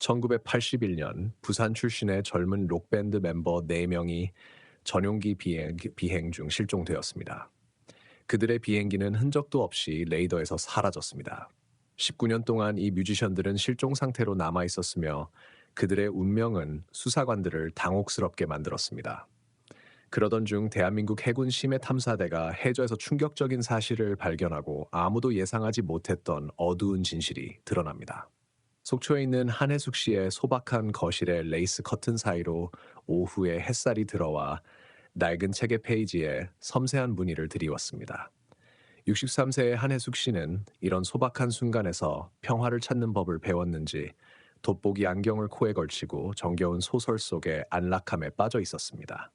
1981년 부산 출신의 젊은 록밴드 멤버 4명이 전용기 비행 중 실종되었습니다. 그들의 비행기는 흔적도 없이 레이더에서 사라졌습니다. 19년 동안 이 뮤지션들은 실종 상태로 남아 있었으며 그들의 운명은 수사관들을 당혹스럽게 만들었습니다. 그러던 중 대한민국 해군 심해탐사대가 해저에서 충격적인 사실을 발견하고 아무도 예상하지 못했던 어두운 진실이 드러납니다. 속초에 있는 한혜숙 씨의 소박한 거실의 레이스 커튼 사이로 오후에 햇살이 들어와 낡은 책의 페이지에 섬세한 무늬를 드리웠습니다. 63세의 한혜숙 씨는 이런 소박한 순간에서 평화를 찾는 법을 배웠는지 돋보기 안경을 코에 걸치고 정겨운 소설 속의 안락함에 빠져 있었습니다.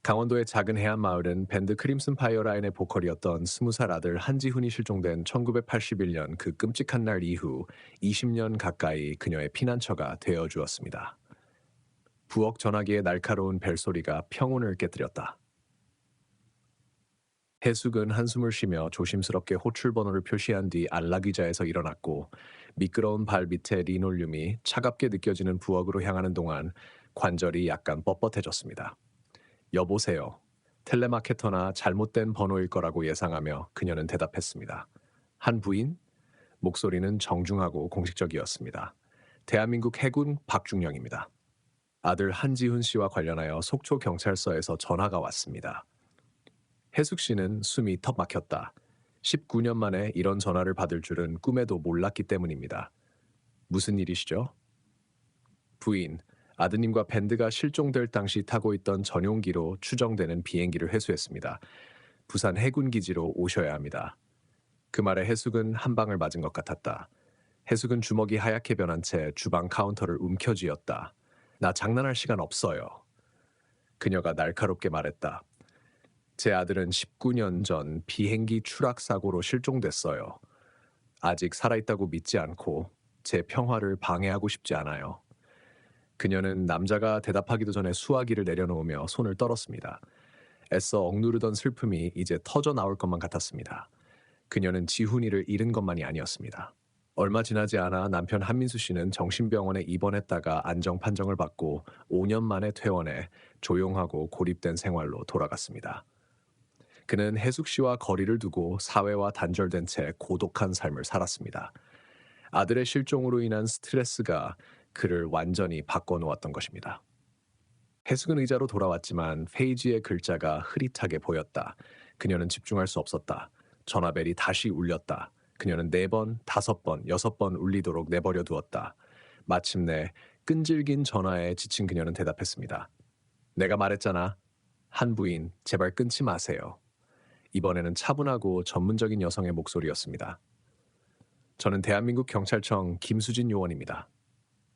강원도의 작은 해안 마을은 밴드 크림슨 파이어라인의 보컬이었던 20살 아들 한지훈이 실종된 1981년 그 끔찍한 날 이후 20년 가까이 그녀의 피난처가 되어 주었습니다. 부엌 전화기의 날카로운 벨소리가 평온을 깨뜨렸다. 해숙은 한숨을 쉬며 조심스럽게 호출 번호를 표시한 뒤 안락의자에서 일어났고 미끄러운 발 밑에 리놀륨이 차갑게 느껴지는 부엌으로 향하는 동안 관절이 약간 뻣뻣해졌습니다. 여보세요. 텔레마케터나 잘못된 번호일 거라고 예상하며 그녀는 대답했습니다. 한 부인? 목소리는 정중하고 공식적이었습니다. 대한민국 해군 박중령입니다. 아들 한지훈 씨와 관련하여 속초 경찰서에서 전화가 왔습니다. 해숙 씨는 숨이 턱 막혔다. 19년 만에 이런 전화를 받을 줄은 꿈에도 몰랐기 때문입니다. 무슨 일이시죠? 부인, 아드님과 밴드가 실종될 당시 타고 있던 전용기로 추정되는 비행기를 회수했습니다. 부산 해군기지로 오셔야 합니다. 그 말에 해숙은 한 방을 맞은 것 같았다. 해숙은 주먹이 하얗게 변한 채 주방 카운터를 움켜쥐었다. 나 장난할 시간 없어요. 그녀가 날카롭게 말했다. 제 아들은 19년 전 비행기 추락 사고로 실종됐어요. 아직 살아있다고 믿지 않고 제 평화를 방해하고 싶지 않아요. 그녀는 남자가 대답하기도 전에 수화기를 내려놓으며 손을 떨었습니다. 애써 억누르던 슬픔이 이제 터져 나올 것만 같았습니다. 그녀는 지훈이를 잃은 것만이 아니었습니다. 얼마 지나지 않아 남편 한민수 씨는 정신병원에 입원했다가 안정 판정을 받고 5년 만에 퇴원해 조용하고 고립된 생활로 돌아갔습니다. 그는 해숙 씨와 거리를 두고 사회와 단절된 채 고독한 삶을 살았습니다. 아들의 실종으로 인한 스트레스가 그를 완전히 바꿔놓았던 것입니다. 해숙은 의자로 돌아왔지만 페이지의 글자가 흐릿하게 보였다. 그녀는 집중할 수 없었다. 전화벨이 다시 울렸다. 그녀는 4번, 5번, 6번 울리도록 내버려 두었다. 마침내 끈질긴 전화에 지친 그녀는 대답했습니다. 내가 말했잖아. 한 부인, 제발 끊지 마세요. 이번에는 차분하고 전문적인 여성의 목소리였습니다. 저는 대한민국 경찰청 김수진 요원입니다.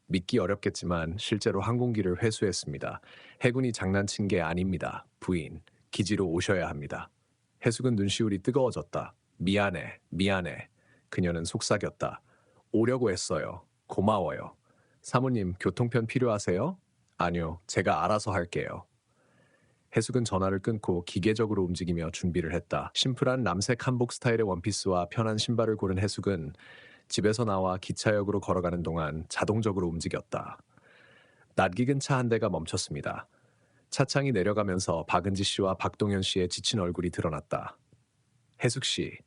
믿기 어렵겠지만 실제로 항공기를 회수했습니다. 해군이 장난친 게 아닙니다. 부인, 기지로 오셔야 합니다. 해숙은 눈시울이 뜨거워졌다. 미안해, 미안해. 그녀는 속삭였다. 오려고 했어요. 고마워요. 사모님, 교통편 필요하세요? 아니요, 제가 알아서 할게요. 해숙은 전화를 끊고 기계적으로 움직이며 준비를 했다. 심플한 남색 한복 스타일의 원피스와 편한 신발을 고른 해숙은 집에서 나와 기차역으로 걸어가는 동안 자동적으로 움직였다. 낯익은 차 한 대가 멈췄습니다. 차창이 내려가면서 박은지 씨와 박동현 씨의 지친 얼굴이 드러났다. 해숙 씨,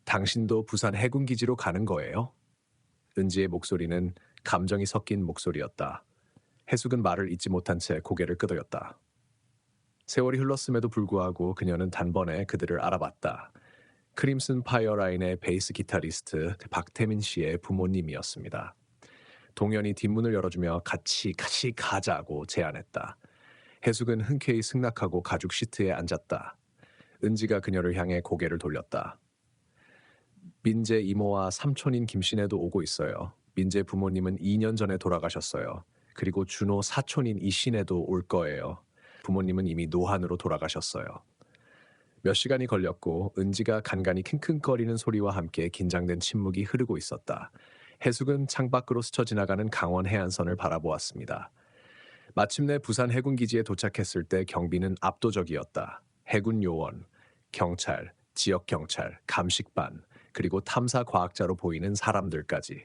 당신도 부산 해군기지로 가는 거예요? 은지의 목소리는 감정이 섞인 목소리였다. 해숙은 말을 잇지 못한 채 고개를 끄덕였다. 세월이 흘렀음에도 불구하고 그녀는 단번에 그들을 알아봤다. 크림슨 파이어라인의 베이스 기타리스트 박태민 씨의 부모님이었습니다. 동현이 뒷문을 열어주며 같이 가자고 제안했다. 해숙은 흔쾌히 승낙하고 가죽 시트에 앉았다. 은지가 그녀를 향해 고개를 돌렸다. 민재 이모와 삼촌인 김씨네도 오고 있어요. 민재 부모님은 2년 전에 돌아가셨어요. 그리고 준호 사촌인 이씨네도 올 거예요. 부모님은 이미 노환으로 돌아가셨어요. 몇 시간이 걸렸고 은지가 간간히 킁킁거리는 소리와 함께 긴장된 침묵이 흐르고 있었다. 해숙은 창밖으로 스쳐 지나가는 강원 해안선을 바라보았습니다. 마침내 부산 해군기지에 도착했을 때 경비는 압도적이었다. 해군 요원, 경찰, 지역경찰, 감식반, 그리고 탐사과학자로 보이는 사람들까지.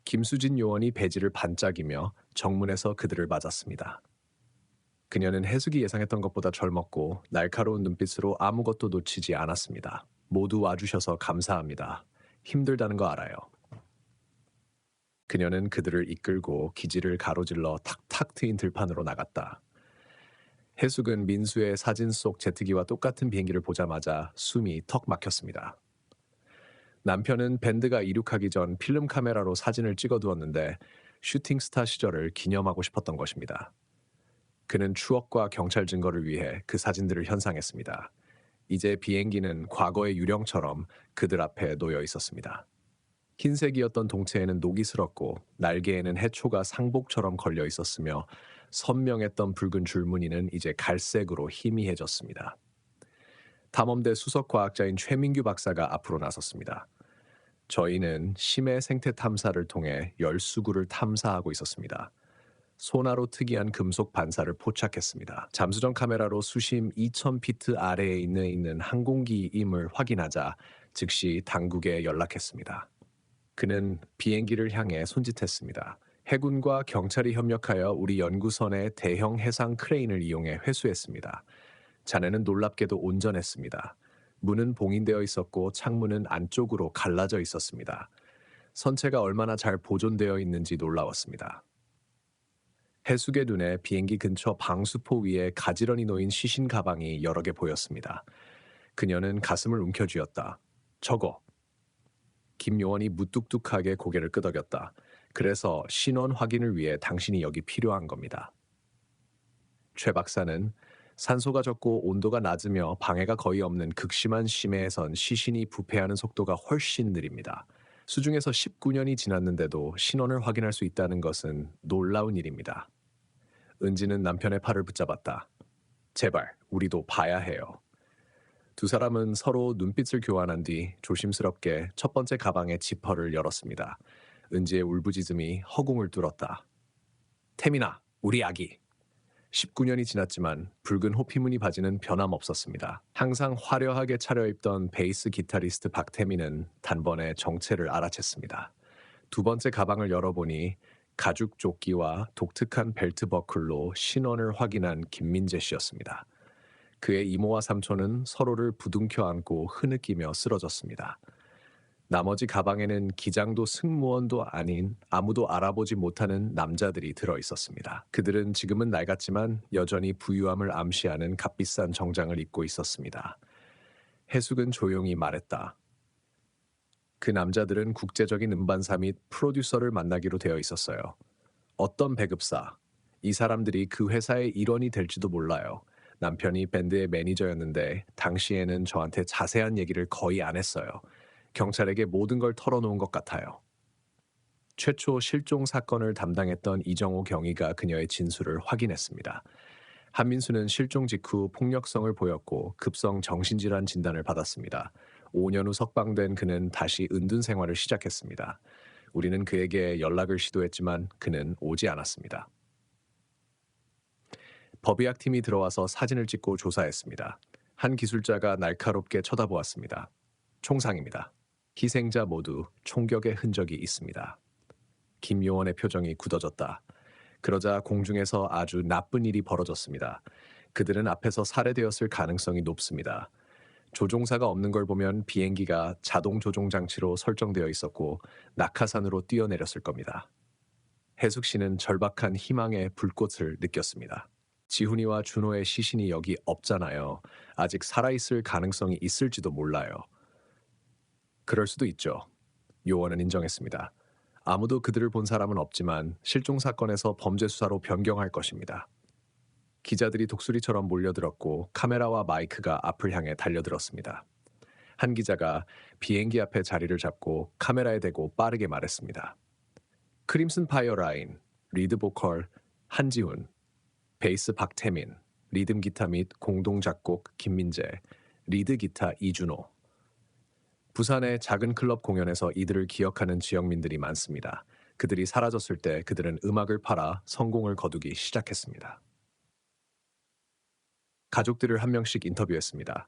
김수진 요원이 배지를 반짝이며 정문에서 그들을 맞았습니다. 그녀는 해숙이 예상했던 것보다 젊었고 날카로운 눈빛으로 아무것도 놓치지 않았습니다. 모두 와주셔서 감사합니다. 힘들다는 거 알아요. 그녀는 그들을 이끌고 기지를 가로질러 탁탁 트인 들판으로 나갔다. 해숙은 민수의 사진 속 제트기와 똑같은 비행기를 보자마자 숨이 턱 막혔습니다. 남편은 밴드가 이륙하기 전 필름 카메라로 사진을 찍어두었는데 슈팅 스타 시절을 기념하고 싶었던 것입니다. 그는 추억과 경찰 증거를 위해 그 사진들을 현상했습니다. 이제 비행기는 과거의 유령처럼 그들 앞에 놓여 있었습니다. 흰색이었던 동체에는 녹이 슬었고 날개에는 해초가 상복처럼 걸려 있었으며 선명했던 붉은 줄무늬는 이제 갈색으로 희미해졌습니다. 탐험대 수석과학자인 최민규 박사가 앞으로 나섰습니다. 저희는 심해 생태 탐사를 통해 열수구를 탐사하고 있었습니다. 소나로 특이한 금속 반사를 포착했습니다. 잠수정 카메라로 수심 2000피트 아래에 있는 항공기임을 확인하자 즉시 당국에 연락했습니다. 그는 비행기를 향해 손짓했습니다. 해군과 경찰이 협력하여 우리 연구선의 대형 해상 크레인을 이용해 회수했습니다. 자네는 놀랍게도 온전했습니다. 문은 봉인되어 있었고 창문은 안쪽으로 갈라져 있었습니다. 선체가 얼마나 잘 보존되어 있는지 놀라웠습니다. 해숙의 눈에 비행기 근처 방수포 위에 가지런히 놓인 시신 가방이 여러 개 보였습니다. 그녀는 가슴을 움켜쥐었다. 저거. 김 요원이 무뚝뚝하게 고개를 끄덕였다. 그래서 신원 확인을 위해 당신이 여기 필요한 겁니다. 최 박사는 산소가 적고 온도가 낮으며 방해가 거의 없는 극심한 심해에선 시신이 부패하는 속도가 훨씬 느립니다. 수중에서 19년이 지났는데도 신원을 확인할 수 있다는 것은 놀라운 일입니다. 은지는 남편의 팔을 붙잡았다. 제발, 우리도 봐야 해요. 두 사람은 서로 눈빛을 교환한 뒤 조심스럽게 첫 번째 가방의 지퍼를 열었습니다. 은지의 울부짖음이 허공을 뚫었다. 태민아, 우리 아기. 19년이 지났지만 붉은 호피무늬 바지는 변함없었습니다. 항상 화려하게 차려입던 베이스 기타리스트 박태민은 단번에 정체를 알아챘습니다. 두 번째 가방을 열어보니 가죽 조끼와 독특한 벨트 버클로 신원을 확인한 김민재 씨였습니다. 그의 이모와 삼촌은 서로를 부둥켜 안고 흐느끼며 쓰러졌습니다. 나머지 가방에는 기장도 승무원도 아닌 아무도 알아보지 못하는 남자들이 들어 있었습니다. 그들은 지금은 낡았지만 여전히 부유함을 암시하는 값비싼 정장을 입고 있었습니다. 해숙은 조용히 말했다. 그 남자들은 국제적인 음반사 및 프로듀서를 만나기로 되어 있었어요. 어떤 배급사, 이 사람들이 그 회사의 일원이 될지도 몰라요. 남편이 밴드의 매니저였는데 당시에는 저한테 자세한 얘기를 거의 안 했어요. 경찰에게 모든 걸 털어놓은 것 같아요. 최초 실종 사건을 담당했던 이정호 경위가 그녀의 진술을 확인했습니다. 한민수는 실종 직후 폭력성을 보였고 급성 정신질환 진단을 받았습니다. 5년 후 석방된 그는 다시 은둔 생활을 시작했습니다. 우리는 그에게 연락을 시도했지만 그는 오지 않았습니다. 법의학팀이 들어와서 사진을 찍고 조사했습니다. 한 기술자가 날카롭게 쳐다보았습니다. 총상입니다. 희생자 모두 총격의 흔적이 있습니다. 김 요원의 표정이 굳어졌다. 그러자 공중에서 아주 나쁜 일이 벌어졌습니다. 그들은 앞에서 살해되었을 가능성이 높습니다. 조종사가 없는 걸 보면 비행기가 자동 조종 장치로 설정되어 있었고 낙하산으로 뛰어내렸을 겁니다. 해숙 씨는 절박한 희망의 불꽃을 느꼈습니다. 지훈이와 준호의 시신이 여기 없잖아요. 아직 살아있을 가능성이 있을지도 몰라요. 그럴 수도 있죠. 요원은 인정했습니다. 아무도 그들을 본 사람은 없지만 실종 사건에서 범죄 수사로 변경할 것입니다. 기자들이 독수리처럼 몰려들었고 카메라와 마이크가 앞을 향해 달려들었습니다. 한 기자가 비행기 앞에 자리를 잡고 카메라에 대고 빠르게 말했습니다. 크림슨 파이어 라인, 리드 보컬 한지훈, 베이스 박태민, 리듬 기타 및 공동 작곡 김민재, 리드 기타 이준호. 부산의 작은 클럽 공연에서 이들을 기억하는 지역민들이 많습니다. 그들이 사라졌을 때 그들은 음악을 팔아 성공을 거두기 시작했습니다. 가족들을 한 명씩 인터뷰했습니다.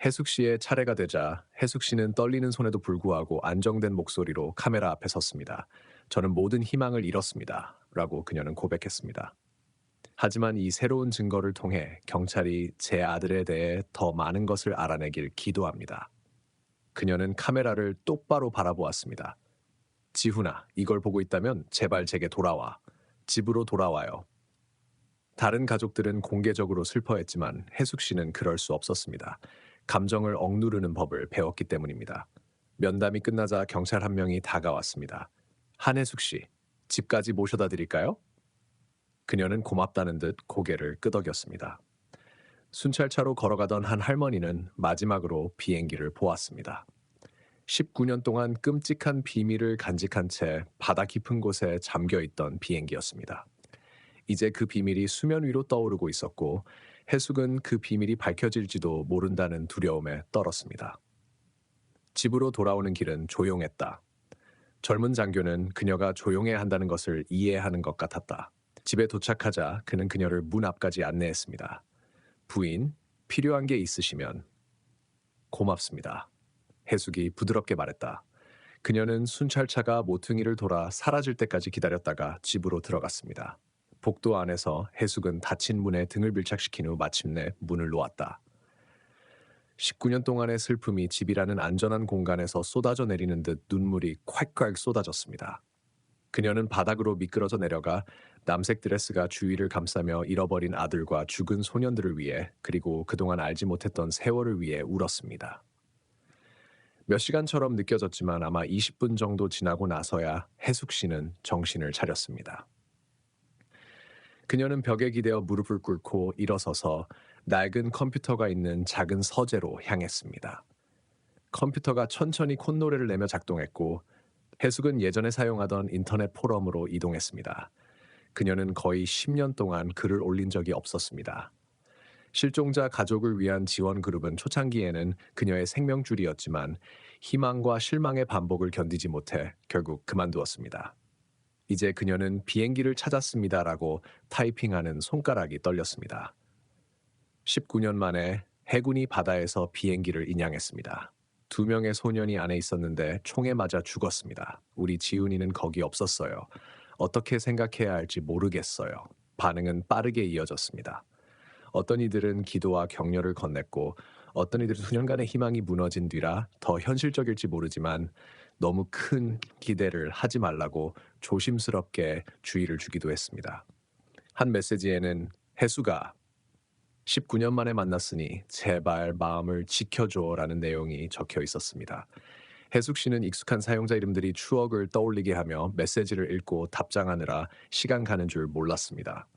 해숙 씨의 차례가 되자 해숙 씨는 떨리는 손에도 불구하고 안정된 목소리로 카메라 앞에 섰습니다. 저는 모든 희망을 잃었습니다. 라고 그녀는 고백했습니다. 하지만 이 새로운 증거를 통해 경찰이 제 아들에 대해 더 많은 것을 알아내길 기도합니다. 그녀는 카메라를 똑바로 바라보았습니다. 지훈아, 이걸 보고 있다면 제발 제게 돌아와. 집으로 돌아와요. 다른 가족들은 공개적으로 슬퍼했지만 해숙 씨는 그럴 수 없었습니다. 감정을 억누르는 법을 배웠기 때문입니다. 면담이 끝나자 경찰 한 명이 다가왔습니다. 한혜숙 씨, 집까지 모셔다 드릴까요? 그녀는 고맙다는 듯 고개를 끄덕였습니다. 순찰차로 걸어가던 한 할머니는 마지막으로 비행기를 보았습니다. 19년 동안 끔찍한 비밀을 간직한 채 바다 깊은 곳에 잠겨 있던 비행기였습니다. 이제 그 비밀이 수면 위로 떠오르고 있었고 해숙은 그 비밀이 밝혀질지도 모른다는 두려움에 떨었습니다. 집으로 돌아오는 길은 조용했다. 젊은 장교는 그녀가 조용해야 한다는 것을 이해하는 것 같았다. 집에 도착하자 그는 그녀를 문 앞까지 안내했습니다. 부인, 필요한 게 있으시면. 고맙습니다. 해숙이 부드럽게 말했다. 그녀는 순찰차가 모퉁이를 돌아 사라질 때까지 기다렸다가 집으로 들어갔습니다. 복도 안에서 해숙은 닫힌 문에 등을 밀착시킨 후 마침내 문을 놓았다. 19년 동안의 슬픔이 집이라는 안전한 공간에서 쏟아져 내리는 듯 눈물이 콸콸 쏟아졌습니다. 그녀는 바닥으로 미끄러져 내려가 남색 드레스가 주위를 감싸며 잃어버린 아들과 죽은 소년들을 위해 그리고 그동안 알지 못했던 세월을 위해 울었습니다. 몇 시간처럼 느껴졌지만 아마 20분 정도 지나고 나서야 해숙 씨는 정신을 차렸습니다. 그녀는 벽에 기대어 무릎을 꿇고 일어서서 낡은 컴퓨터가 있는 작은 서재로 향했습니다. 컴퓨터가 천천히 콧노래를 내며 작동했고 해숙은 예전에 사용하던 인터넷 포럼으로 이동했습니다. 그녀는 거의 10년 동안 글을 올린 적이 없었습니다. 실종자 가족을 위한 지원 그룹은 초창기에는 그녀의 생명줄이었지만 희망과 실망의 반복을 견디지 못해 결국 그만두었습니다. 이제 그녀는 비행기를 찾았습니다라고 타이핑하는 손가락이 떨렸습니다. 19년 만에 해군이 바다에서 비행기를 인양했습니다. 2명의 소년이 안에 있었는데 총에 맞아 죽었습니다. 우리 지훈이는 거기 없었어요. 어떻게 생각해야 할지 모르겠어요. 반응은 빠르게 이어졌습니다. 어떤 이들은 기도와 격려를 건넸고 어떤 이들은 수년간의 희망이 무너진 뒤라 더 현실적일지 모르지만 너무 큰 기대를 하지 말라고 조심스럽게 주의를 주기도 했습니다. 한 메시지에는 해수가 19년 만에 만났으니 제발 마음을 지켜줘라는 내용이 적혀 있었습니다. 해숙 씨는 익숙한 사용자 이름들이 추억을 떠올리게 하며 메시지를 읽고 답장하느라 시간 가는 줄 몰랐습니다.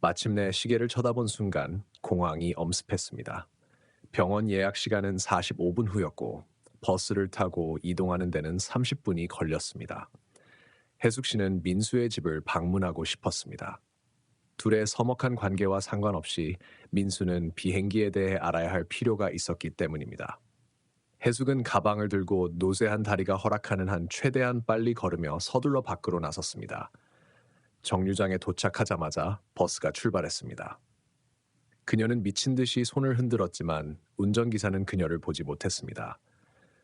마침내 시계를 쳐다본 순간 공황이 엄습했습니다. 병원 예약 시간은 45분 후였고 버스를 타고 이동하는 데는 30분이 걸렸습니다. 해숙 씨는 민수의 집을 방문하고 싶었습니다. 둘의 서먹한 관계와 상관없이 민수는 비행기에 대해 알아야 할 필요가 있었기 때문입니다. 해숙은 가방을 들고 노쇠한 다리가 허락하는 한 최대한 빨리 걸으며 서둘러 밖으로 나섰습니다. 정류장에 도착하자마자 버스가 출발했습니다. 그녀는 미친 듯이 손을 흔들었지만 운전기사는 그녀를 보지 못했습니다.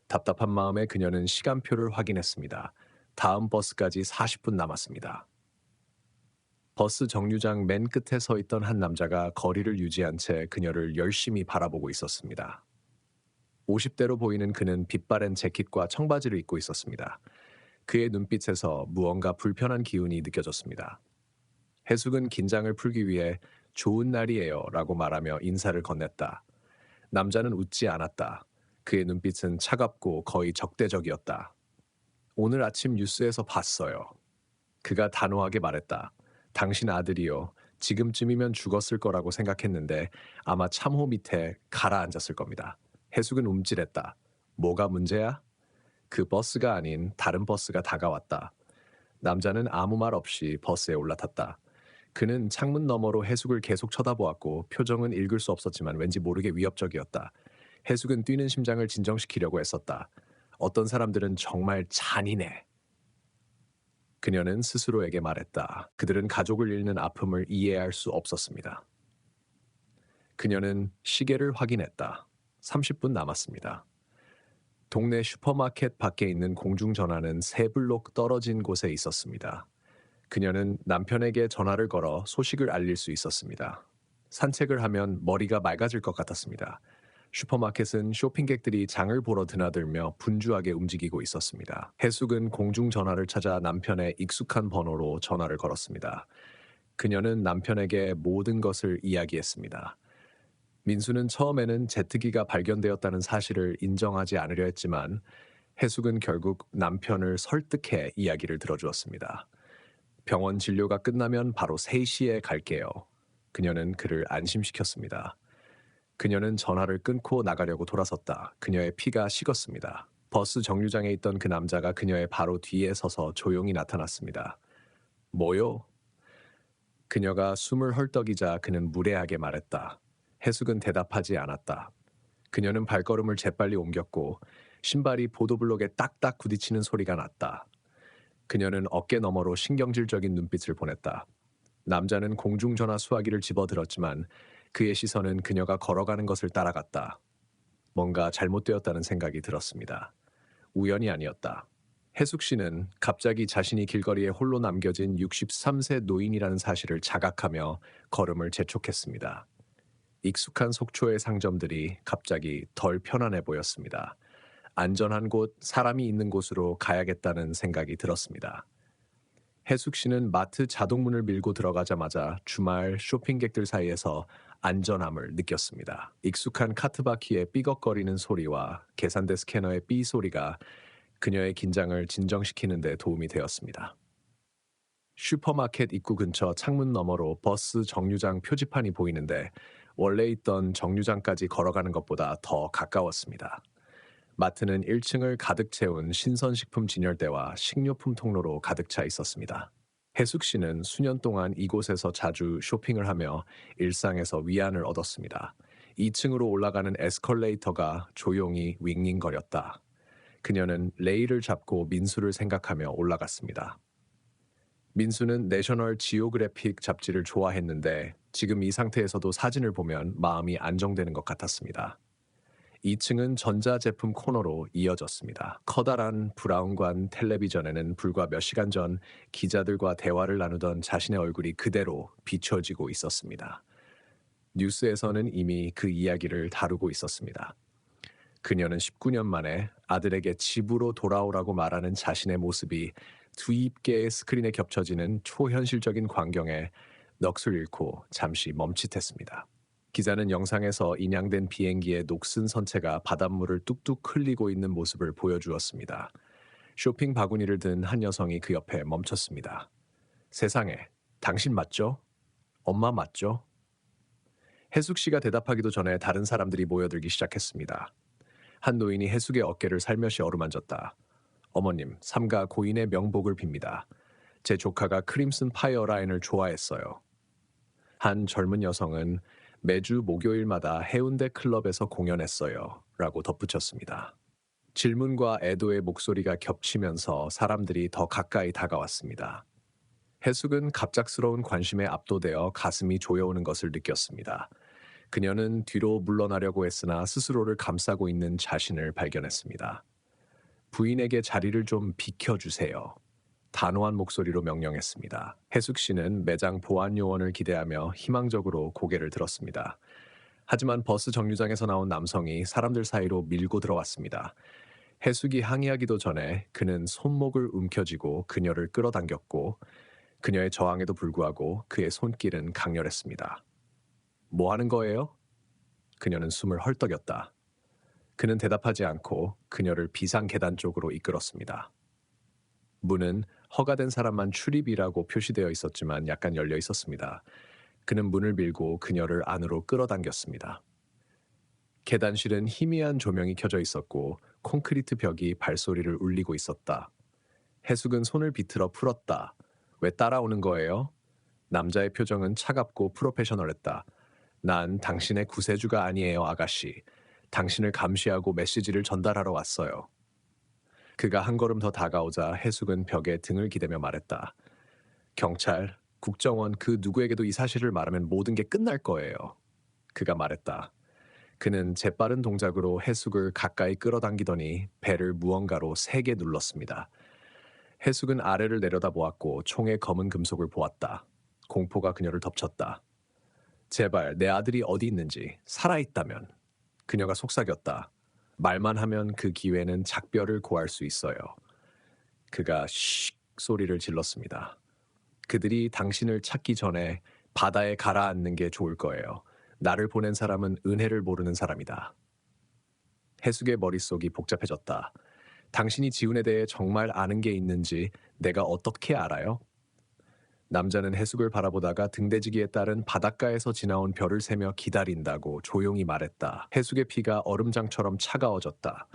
답답한 마음에 그녀는 시간표를 확인했습니다. 다음 버스까지 40분 남았습니다. 버스 정류장 맨 끝에 서 있던 한 남자가 거리를 유지한 채 그녀를 열심히 바라보고 있었습니다. 50대로 보이는 그는 빛바랜 재킷과 청바지를 입고 있었습니다. 그의 눈빛에서 무언가 불편한 기운이 느껴졌습니다. 해숙은 긴장을 풀기 위해 좋은 날이에요 라고 말하며 인사를 건넸다. 남자는 웃지 않았다. 그의 눈빛은 차갑고 거의 적대적이었다. 오늘 아침 뉴스에서 봤어요. 그가 단호하게 말했다. 당신 아들이요. 지금쯤이면 죽었을 거라고 생각했는데 아마 참호 밑에 가라앉았을 겁니다. 해숙은 움찔했다. 뭐가 문제야? 그 버스가 아닌 다른 버스가 다가왔다. 남자는 아무 말 없이 버스에 올라탔다. 그는 창문 너머로 해숙을 계속 쳐다보았고 표정은 읽을 수 없었지만 왠지 모르게 위협적이었다. 해숙은 뛰는 심장을 진정시키려고 애썼다. 어떤 사람들은 정말 잔인해. 그녀는 스스로에게 말했다. 그들은 가족을 잃는 아픔을 이해할 수 없었습니다. 그녀는 시계를 확인했다. 30분 남았습니다. 동네 슈퍼마켓 밖에 있는 공중전화는 세 블록 떨어진 곳에 있었습니다. 그녀는 남편에게 전화를 걸어 소식을 알릴 수 있었습니다. 산책을 하면 머리가 맑아질 것 같았습니다. 슈퍼마켓은 쇼핑객들이 장을 보러 드나들며 분주하게 움직이고 있었습니다. 해숙은 공중전화를 찾아 남편의 익숙한 번호로 전화를 걸었습니다. 그녀는 남편에게 모든 것을 이야기했습니다. 민수는 처음에는 제트기가 발견되었다는 사실을 인정하지 않으려 했지만 해숙은 결국 남편을 설득해 이야기를 들어주었습니다. 병원 진료가 끝나면 바로 3시에 갈게요. 그녀는 그를 안심시켰습니다. 그녀는 전화를 끊고 나가려고 돌아섰다. 그녀의 피가 식었습니다. 버스 정류장에 있던 그 남자가 그녀의 바로 뒤에 서서 조용히 나타났습니다. 뭐요? 그녀가 숨을 헐떡이자 그는 무례하게 말했다. 해숙은 대답하지 않았다. 그녀는 발걸음을 재빨리 옮겼고 신발이 보도블록에 딱딱 부딪히는 소리가 났다. 그녀는 어깨 너머로 신경질적인 눈빛을 보냈다. 남자는 공중전화 수화기를 집어들었지만 그의 시선은 그녀가 걸어가는 것을 따라갔다. 뭔가 잘못되었다는 생각이 들었습니다. 우연이 아니었다. 해숙 씨는 갑자기 자신이 길거리에 홀로 남겨진 63세 노인이라는 사실을 자각하며 걸음을 재촉했습니다. 익숙한 속초의 상점들이 갑자기 덜 편안해 보였습니다. 안전한 곳, 사람이 있는 곳으로 가야겠다는 생각이 들었습니다. 해숙 씨는 마트 자동문을 밀고 들어가자마자 주말 쇼핑객들 사이에서 안전함을 느꼈습니다. 익숙한 카트바퀴의 삐걱거리는 소리와 계산대 스캐너의 삐 소리가 그녀의 긴장을 진정시키는 데 도움이 되었습니다. 슈퍼마켓 입구 근처 창문 너머로 버스 정류장 표지판이 보이는데 원래 있던 정류장까지 걸어가는 것보다 더 가까웠습니다. 마트는 1층을 가득 채운 신선식품 진열대와 식료품 통로로 가득 차 있었습니다. 해숙 씨는 수년 동안 이곳에서 자주 쇼핑을 하며 일상에서 위안을 얻었습니다. 2층으로 올라가는 에스컬레이터가 조용히 윙윙거렸다. 그녀는 레일을 잡고 민수를 생각하며 올라갔습니다. 민수는 내셔널 지오그래픽 잡지를 좋아했는데 지금 이 상태에서도 사진을 보면 마음이 안정되는 것 같았습니다. 2층은 전자제품 코너로 이어졌습니다. 커다란 브라운관 텔레비전에는 불과 몇 시간 전 기자들과 대화를 나누던 자신의 얼굴이 그대로 비춰지고 있었습니다. 뉴스에서는 이미 그 이야기를 다루고 있었습니다. 그녀는 19년 만에 아들에게 집으로 돌아오라고 말하는 자신의 모습이 두입 개의 스크린에 겹쳐지는 초현실적인 광경에 넋을 잃고 잠시 멈칫했습니다. 기자는 영상에서 인양된 비행기의 녹슨 선체가 바닷물을 뚝뚝 흘리고 있는 모습을 보여주었습니다. 쇼핑 바구니를 든 한 여성이 그 옆에 멈췄습니다. 세상에, 당신 맞죠? 엄마 맞죠? 해숙 씨가 대답하기도 전에 다른 사람들이 모여들기 시작했습니다. 한 노인이 해숙의 어깨를 살며시 어루만졌다. 어머님, 삼가 고인의 명복을 빕니다. 제 조카가 크림슨 파이어라인을 좋아했어요. 한 젊은 여성은 매주 목요일마다 해운대 클럽에서 공연했어요. 라고 덧붙였습니다. 질문과 애도의 목소리가 겹치면서 사람들이 더 가까이 다가왔습니다. 해숙은 갑작스러운 관심에 압도되어 가슴이 조여오는 것을 느꼈습니다. 그녀는 뒤로 물러나려고 했으나 스스로를 감싸고 있는 자신을 발견했습니다. 부인에게 자리를 좀 비켜주세요. 단호한 목소리로 명령했습니다. 해숙 씨는 매장 보안 요원을 기대하며 희망적으로 고개를 들었습니다. 하지만 버스 정류장에서 나온 남성이 사람들 사이로 밀고 들어왔습니다. 해숙이 항의하기도 전에 그는 손목을 움켜쥐고 그녀를 끌어당겼고 그녀의 저항에도 불구하고 그의 손길은 강렬했습니다. 뭐 하는 거예요? 그녀는 숨을 헐떡였다. 그는 대답하지 않고 그녀를 비상 계단 쪽으로 이끌었습니다. 문은 허가된 사람만 출입이라고 표시되어 있었지만 약간 열려 있었습니다. 그는 문을 밀고 그녀를 안으로 끌어당겼습니다. 계단실은 희미한 조명이 켜져 있었고 콘크리트 벽이 발소리를 울리고 있었다. 해숙은 손을 비틀어 풀었다. 왜 따라오는 거예요? 남자의 표정은 차갑고 프로페셔널했다. 난 당신의 구세주가 아니에요, 아가씨. 당신을 감시하고 메시지를 전달하러 왔어요. 그가 한 걸음 더 다가오자 해숙은 벽에 등을 기대며 말했다. 경찰, 국정원 그 누구에게도 이 사실을 말하면 모든 게 끝날 거예요. 그가 말했다. 그는 재빠른 동작으로 해숙을 가까이 끌어당기더니 배를 무언가로 세게 눌렀습니다. 해숙은 아래를 내려다보았고 총의 검은 금속을 보았다. 공포가 그녀를 덮쳤다. 제발 내 아들이 어디 있는지 살아있다면. 그녀가 속삭였다. 말만 하면 그 기회는 작별을 고할 수 있어요. 그가 씩 소리를 질렀습니다. 그들이 당신을 찾기 전에 바다에 가라앉는 게 좋을 거예요. 나를 보낸 사람은 은혜를 모르는 사람이다. 해숙의 머릿속이 복잡해졌다. 당신이 지훈에 대해 정말 아는 게 있는지 내가 어떻게 알아요? 남자는 해숙을 바라보다가 등대지기에 따른 바닷가에서 지나온 별을 세며 기다린다고 조용히 말했다. 해숙의 피가 얼음장처럼 차가워졌다.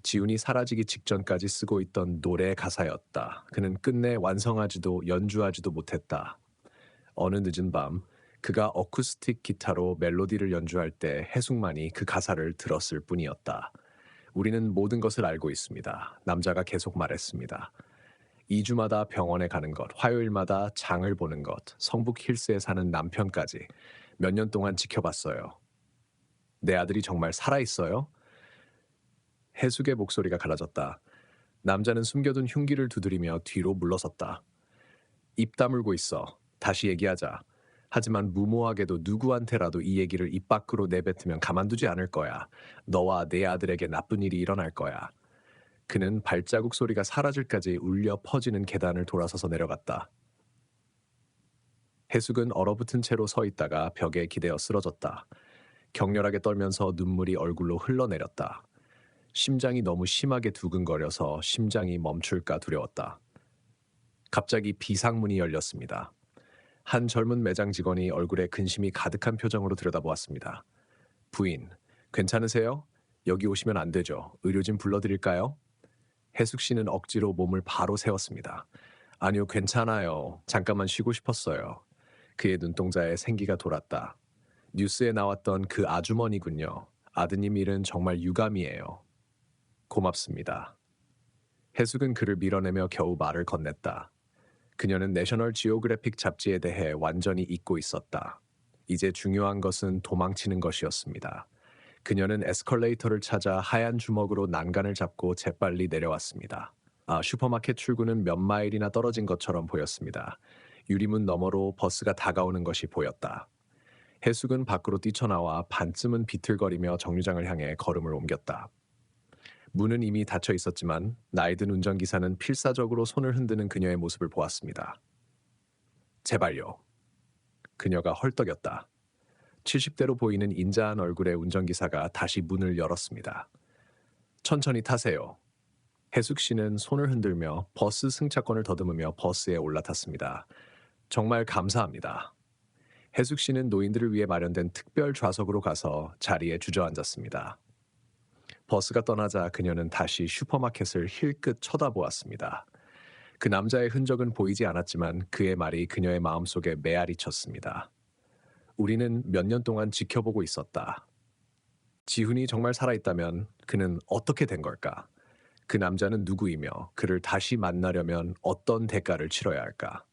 지훈이 사라지기 직전까지 쓰고 있던 노래 가사였다. 그는 끝내 완성하지도 연주하지도 못했다. 어느 늦은 밤 그가 어쿠스틱 기타로 멜로디를 연주할 때 해숙만이 그 가사를 들었을 뿐이었다. 우리는 모든 것을 알고 있습니다. 남자가 계속 말했습니다. 2주마다 병원에 가는 것, 화요일마다 장을 보는 것, 성북 힐스에 사는 남편까지 몇 년 동안 지켜봤어요. 내 아들이 정말 살아있어요? 해숙의 목소리가 갈라졌다. 남자는 숨겨둔 흉기를 두드리며 뒤로 물러섰다. 입 다물고 있어. 다시 얘기하자. 하지만 무모하게도 누구한테라도 이 얘기를 입 밖으로 내뱉으면 가만두지 않을 거야. 너와 내 아들에게 나쁜 일이 일어날 거야. 그는 발자국 소리가 사라질까지 울려 퍼지는 계단을 돌아서서 내려갔다. 해숙은 얼어붙은 채로 서 있다가 벽에 기대어 쓰러졌다. 격렬하게 떨면서 눈물이 얼굴로 흘러내렸다. 심장이 너무 심하게 두근거려서 심장이 멈출까 두려웠다. 갑자기 비상문이 열렸습니다. 한 젊은 매장 직원이 얼굴에 근심이 가득한 표정으로 들여다보았습니다. 부인, 괜찮으세요? 여기 오시면 안 되죠. 의료진 불러드릴까요? 해숙 씨는 억지로 몸을 바로 세웠습니다. 아니요, 괜찮아요. 잠깐만 쉬고 싶었어요. 그의 눈동자에 생기가 돌았다. 뉴스에 나왔던 그 아주머니군요. 아드님 일은 정말 유감이에요. 고맙습니다. 해숙은 그를 밀어내며 겨우 말을 건넸다. 그녀는 내셔널 지오그래픽 잡지에 대해 완전히 잊고 있었다. 이제 중요한 것은 도망치는 것이었습니다. 그녀는 에스컬레이터를 찾아 하얀 주먹으로 난간을 잡고 재빨리 내려왔습니다. 슈퍼마켓 출구는 몇 마일이나 떨어진 것처럼 보였습니다. 유리문 너머로 버스가 다가오는 것이 보였다. 해숙은 밖으로 뛰쳐나와 반쯤은 비틀거리며 정류장을 향해 걸음을 옮겼다. 문은 이미 닫혀 있었지만 나이든 운전기사는 필사적으로 손을 흔드는 그녀의 모습을 보았습니다. 제발요. 그녀가 헐떡였다. 70대로 보이는 인자한 얼굴의 운전기사가 다시 문을 열었습니다. 천천히 타세요. 해숙 씨는 손을 흔들며 버스 승차권을 더듬으며 버스에 올라탔습니다. 정말 감사합니다. 해숙 씨는 노인들을 위해 마련된 특별 좌석으로 가서 자리에 주저앉았습니다. 버스가 떠나자 그녀는 다시 슈퍼마켓을 힐끗 쳐다보았습니다. 그 남자의 흔적은 보이지 않았지만 그의 말이 그녀의 마음속에 메아리 쳤습니다. 우리는 몇 년 동안 지켜보고 있었다. 지훈이 정말 살아있다면 그는 어떻게 된 걸까? 그 남자는 누구이며 그를 다시 만나려면 어떤 대가를 치러야 할까?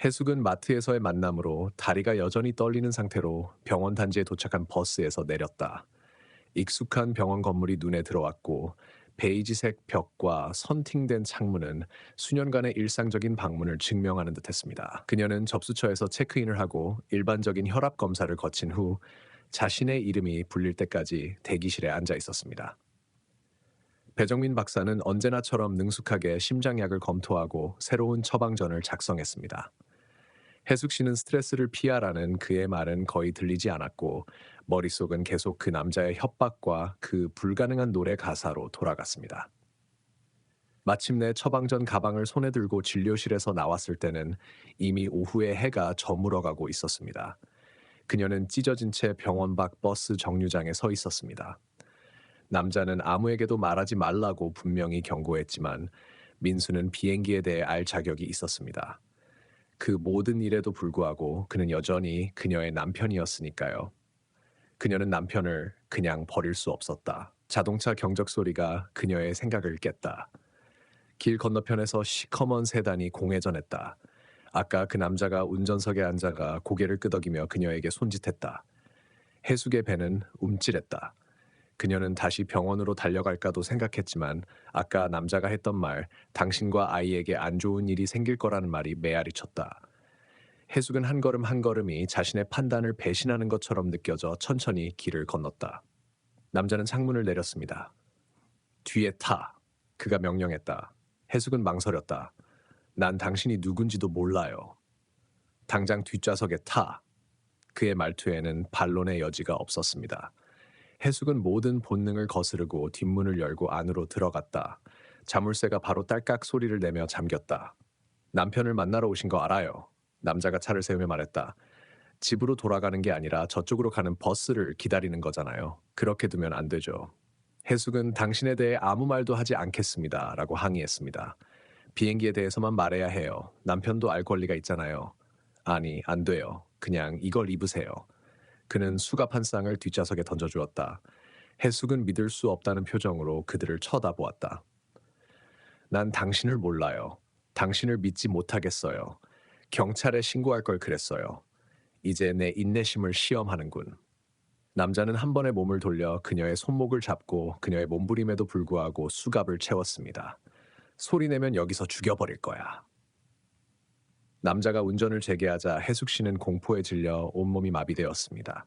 해숙은 마트에서의 만남으로 다리가 여전히 떨리는 상태로 병원 단지에 도착한 버스에서 내렸다. 익숙한 병원 건물이 눈에 들어왔고 베이지색 벽과 선팅된 창문은 수년간의 일상적인 방문을 증명하는 듯했습니다. 그녀는 접수처에서 체크인을 하고 일반적인 혈압 검사를 거친 후 자신의 이름이 불릴 때까지 대기실에 앉아 있었습니다. 배정민 박사는 언제나처럼 능숙하게 심장약을 검토하고 새로운 처방전을 작성했습니다. 해숙 씨는 스트레스를 피하라는 그의 말은 거의 들리지 않았고 머릿속은 계속 그 남자의 협박과 그 불가능한 노래 가사로 돌아갔습니다. 마침내 처방전 가방을 손에 들고 진료실에서 나왔을 때는 이미 오후에 해가 저물어가고 있었습니다. 그녀는 찢어진 채 병원 밖 버스 정류장에 서 있었습니다. 남자는 아무에게도 말하지 말라고 분명히 경고했지만 민수는 비행기에 대해 알 자격이 있었습니다. 그 모든 일에도 불구하고 그는 여전히 그녀의 남편이었으니까요. 그녀는 남편을 그냥 버릴 수 없었다. 자동차 경적 소리가 그녀의 생각을 깼다. 길 건너편에서 시커먼 세단이 공회전했다. 아까 그 남자가 운전석에 앉아가 고개를 끄덕이며 그녀에게 손짓했다. 해숙의 배는 움찔했다. 그녀는 다시 병원으로 달려갈까도 생각했지만 아까 남자가 했던 말, 당신과 아이에게 안 좋은 일이 생길 거라는 말이 메아리 쳤다. 해숙은 한 걸음 한 걸음이 자신의 판단을 배신하는 것처럼 느껴져 천천히 길을 건넜다. 남자는 창문을 내렸습니다. 뒤에 타. 그가 명령했다. 해숙은 망설였다. 난 당신이 누군지도 몰라요. 당장 뒷좌석에 타. 그의 말투에는 반론의 여지가 없었습니다. 해숙은 모든 본능을 거스르고 뒷문을 열고 안으로 들어갔다. 자물쇠가 바로 딸깍 소리를 내며 잠겼다. 남편을 만나러 오신 거 알아요. 남자가 차를 세우며 말했다. 집으로 돌아가는 게 아니라 저쪽으로 가는 버스를 기다리는 거잖아요. 그렇게 두면 안 되죠. 해숙은 당신에 대해 아무 말도 하지 않겠습니다. 라고 항의했습니다. 비행기에 대해서만 말해야 해요. 남편도 알 권리가 있잖아요. 아니, 안 돼요. 그냥 이걸 입으세요. 그는 수갑 한 쌍을 뒷좌석에 던져주었다. 해숙은 믿을 수 없다는 표정으로 그들을 쳐다보았다. 난 당신을 몰라요. 당신을 믿지 못하겠어요. 경찰에 신고할 걸 그랬어요. 이제 내 인내심을 시험하는군. 남자는 한 번에 몸을 돌려 그녀의 손목을 잡고 그녀의 몸부림에도 불구하고 수갑을 채웠습니다. 소리내면 여기서 죽여버릴 거야. 남자가 운전을 재개하자 해숙 씨는 공포에 질려 온몸이 마비되었습니다.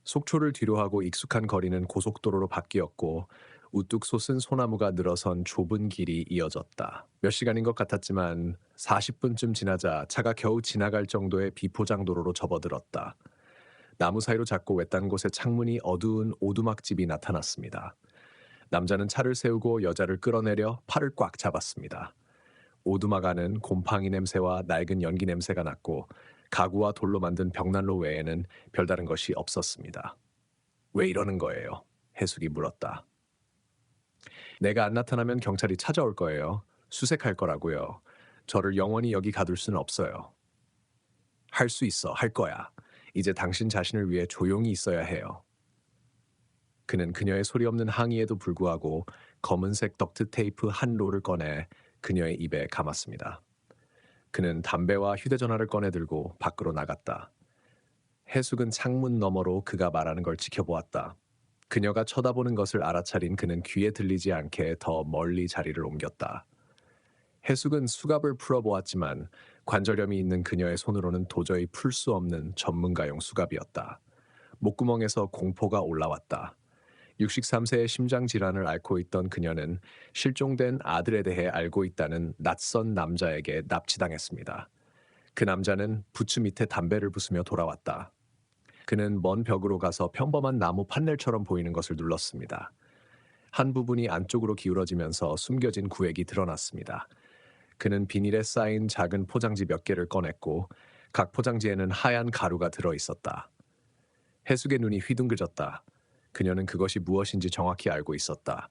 속초를 뒤로하고 익숙한 거리는 고속도로로 바뀌었고 우뚝 솟은 소나무가 늘어선 좁은 길이 이어졌다. 몇 시간인 것 같았지만 40분쯤 지나자 차가 겨우 지나갈 정도의 비포장도로로 접어들었다. 나무 사이로 작고 외딴 곳에 창문이 어두운 오두막집이 나타났습니다. 남자는 차를 세우고 여자를 끌어내려 팔을 꽉 잡았습니다. 오두막 안은 곰팡이 냄새와 낡은 연기 냄새가 났고 가구와 돌로 만든 벽난로 외에는 별다른 것이 없었습니다. 왜 이러는 거예요? 해숙이 물었다. 내가 안 나타나면 경찰이 찾아올 거예요. 수색할 거라고요. 저를 영원히 여기 가둘 수는 없어요. 할 수 있어, 할 거야. 이제 당신 자신을 위해 조용히 있어야 해요. 그는 그녀의 소리 없는 항의에도 불구하고 검은색 덕트 테이프 한 롤을 꺼내 그녀의 입에 감았습니다. 그는 담배와 휴대전화를 꺼내 들고 밖으로 나갔다. 해숙은 창문 너머로 그가 말하는 걸 지켜보았다. 그녀가 쳐다보는 것을 알아차린 그는 귀에 들리지 않게 더 멀리 자리를 옮겼다. 해숙은 수갑을 풀어보았지만 관절염이 있는 그녀의 손으로는 도저히 풀 수 없는 전문가용 수갑이었다. 목구멍에서 공포가 올라왔다. 63세의 심장 질환을 앓고 있던 그녀는 실종된 아들에 대해 알고 있다는 낯선 남자에게 납치당했습니다. 그 남자는 부츠 밑에 담배를 부수며 돌아왔다. 그는 먼 벽으로 가서 평범한 나무 판넬처럼 보이는 것을 눌렀습니다. 한 부분이 안쪽으로 기울어지면서 숨겨진 구획이 드러났습니다. 그는 비닐에 쌓인 작은 포장지 몇 개를 꺼냈고 각 포장지에는 하얀 가루가 들어 있었다. 해숙의 눈이 휘둥그졌다. 그녀는 그것이 무엇인지 정확히 알고 있었다.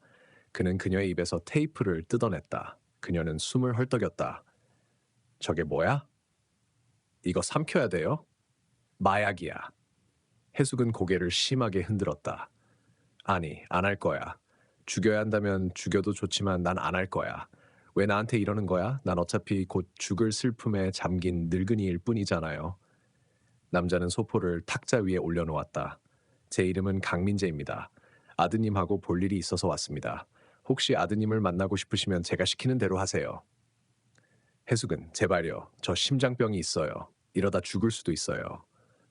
그는 그녀의 입에서 테이프를 뜯어냈다. 그녀는 숨을 헐떡였다. 저게 뭐야? 이거 삼켜야 돼요? 마약이야. 해숙은 고개를 심하게 흔들었다. 아니, 안 할 거야. 죽여야 한다면 죽여도 좋지만 난 안 할 거야. 왜 나한테 이러는 거야? 난 어차피 곧 죽을 슬픔에 잠긴 늙은이일 뿐이잖아요. 남자는 소포를 탁자 위에 올려놓았다. 제 이름은 강민재입니다. 아드님하고 볼 일이 있어서 왔습니다. 혹시 아드님을 만나고 싶으시면 제가 시키는 대로 하세요. 해숙은 제발요. 저 심장병이 있어요. 이러다 죽을 수도 있어요.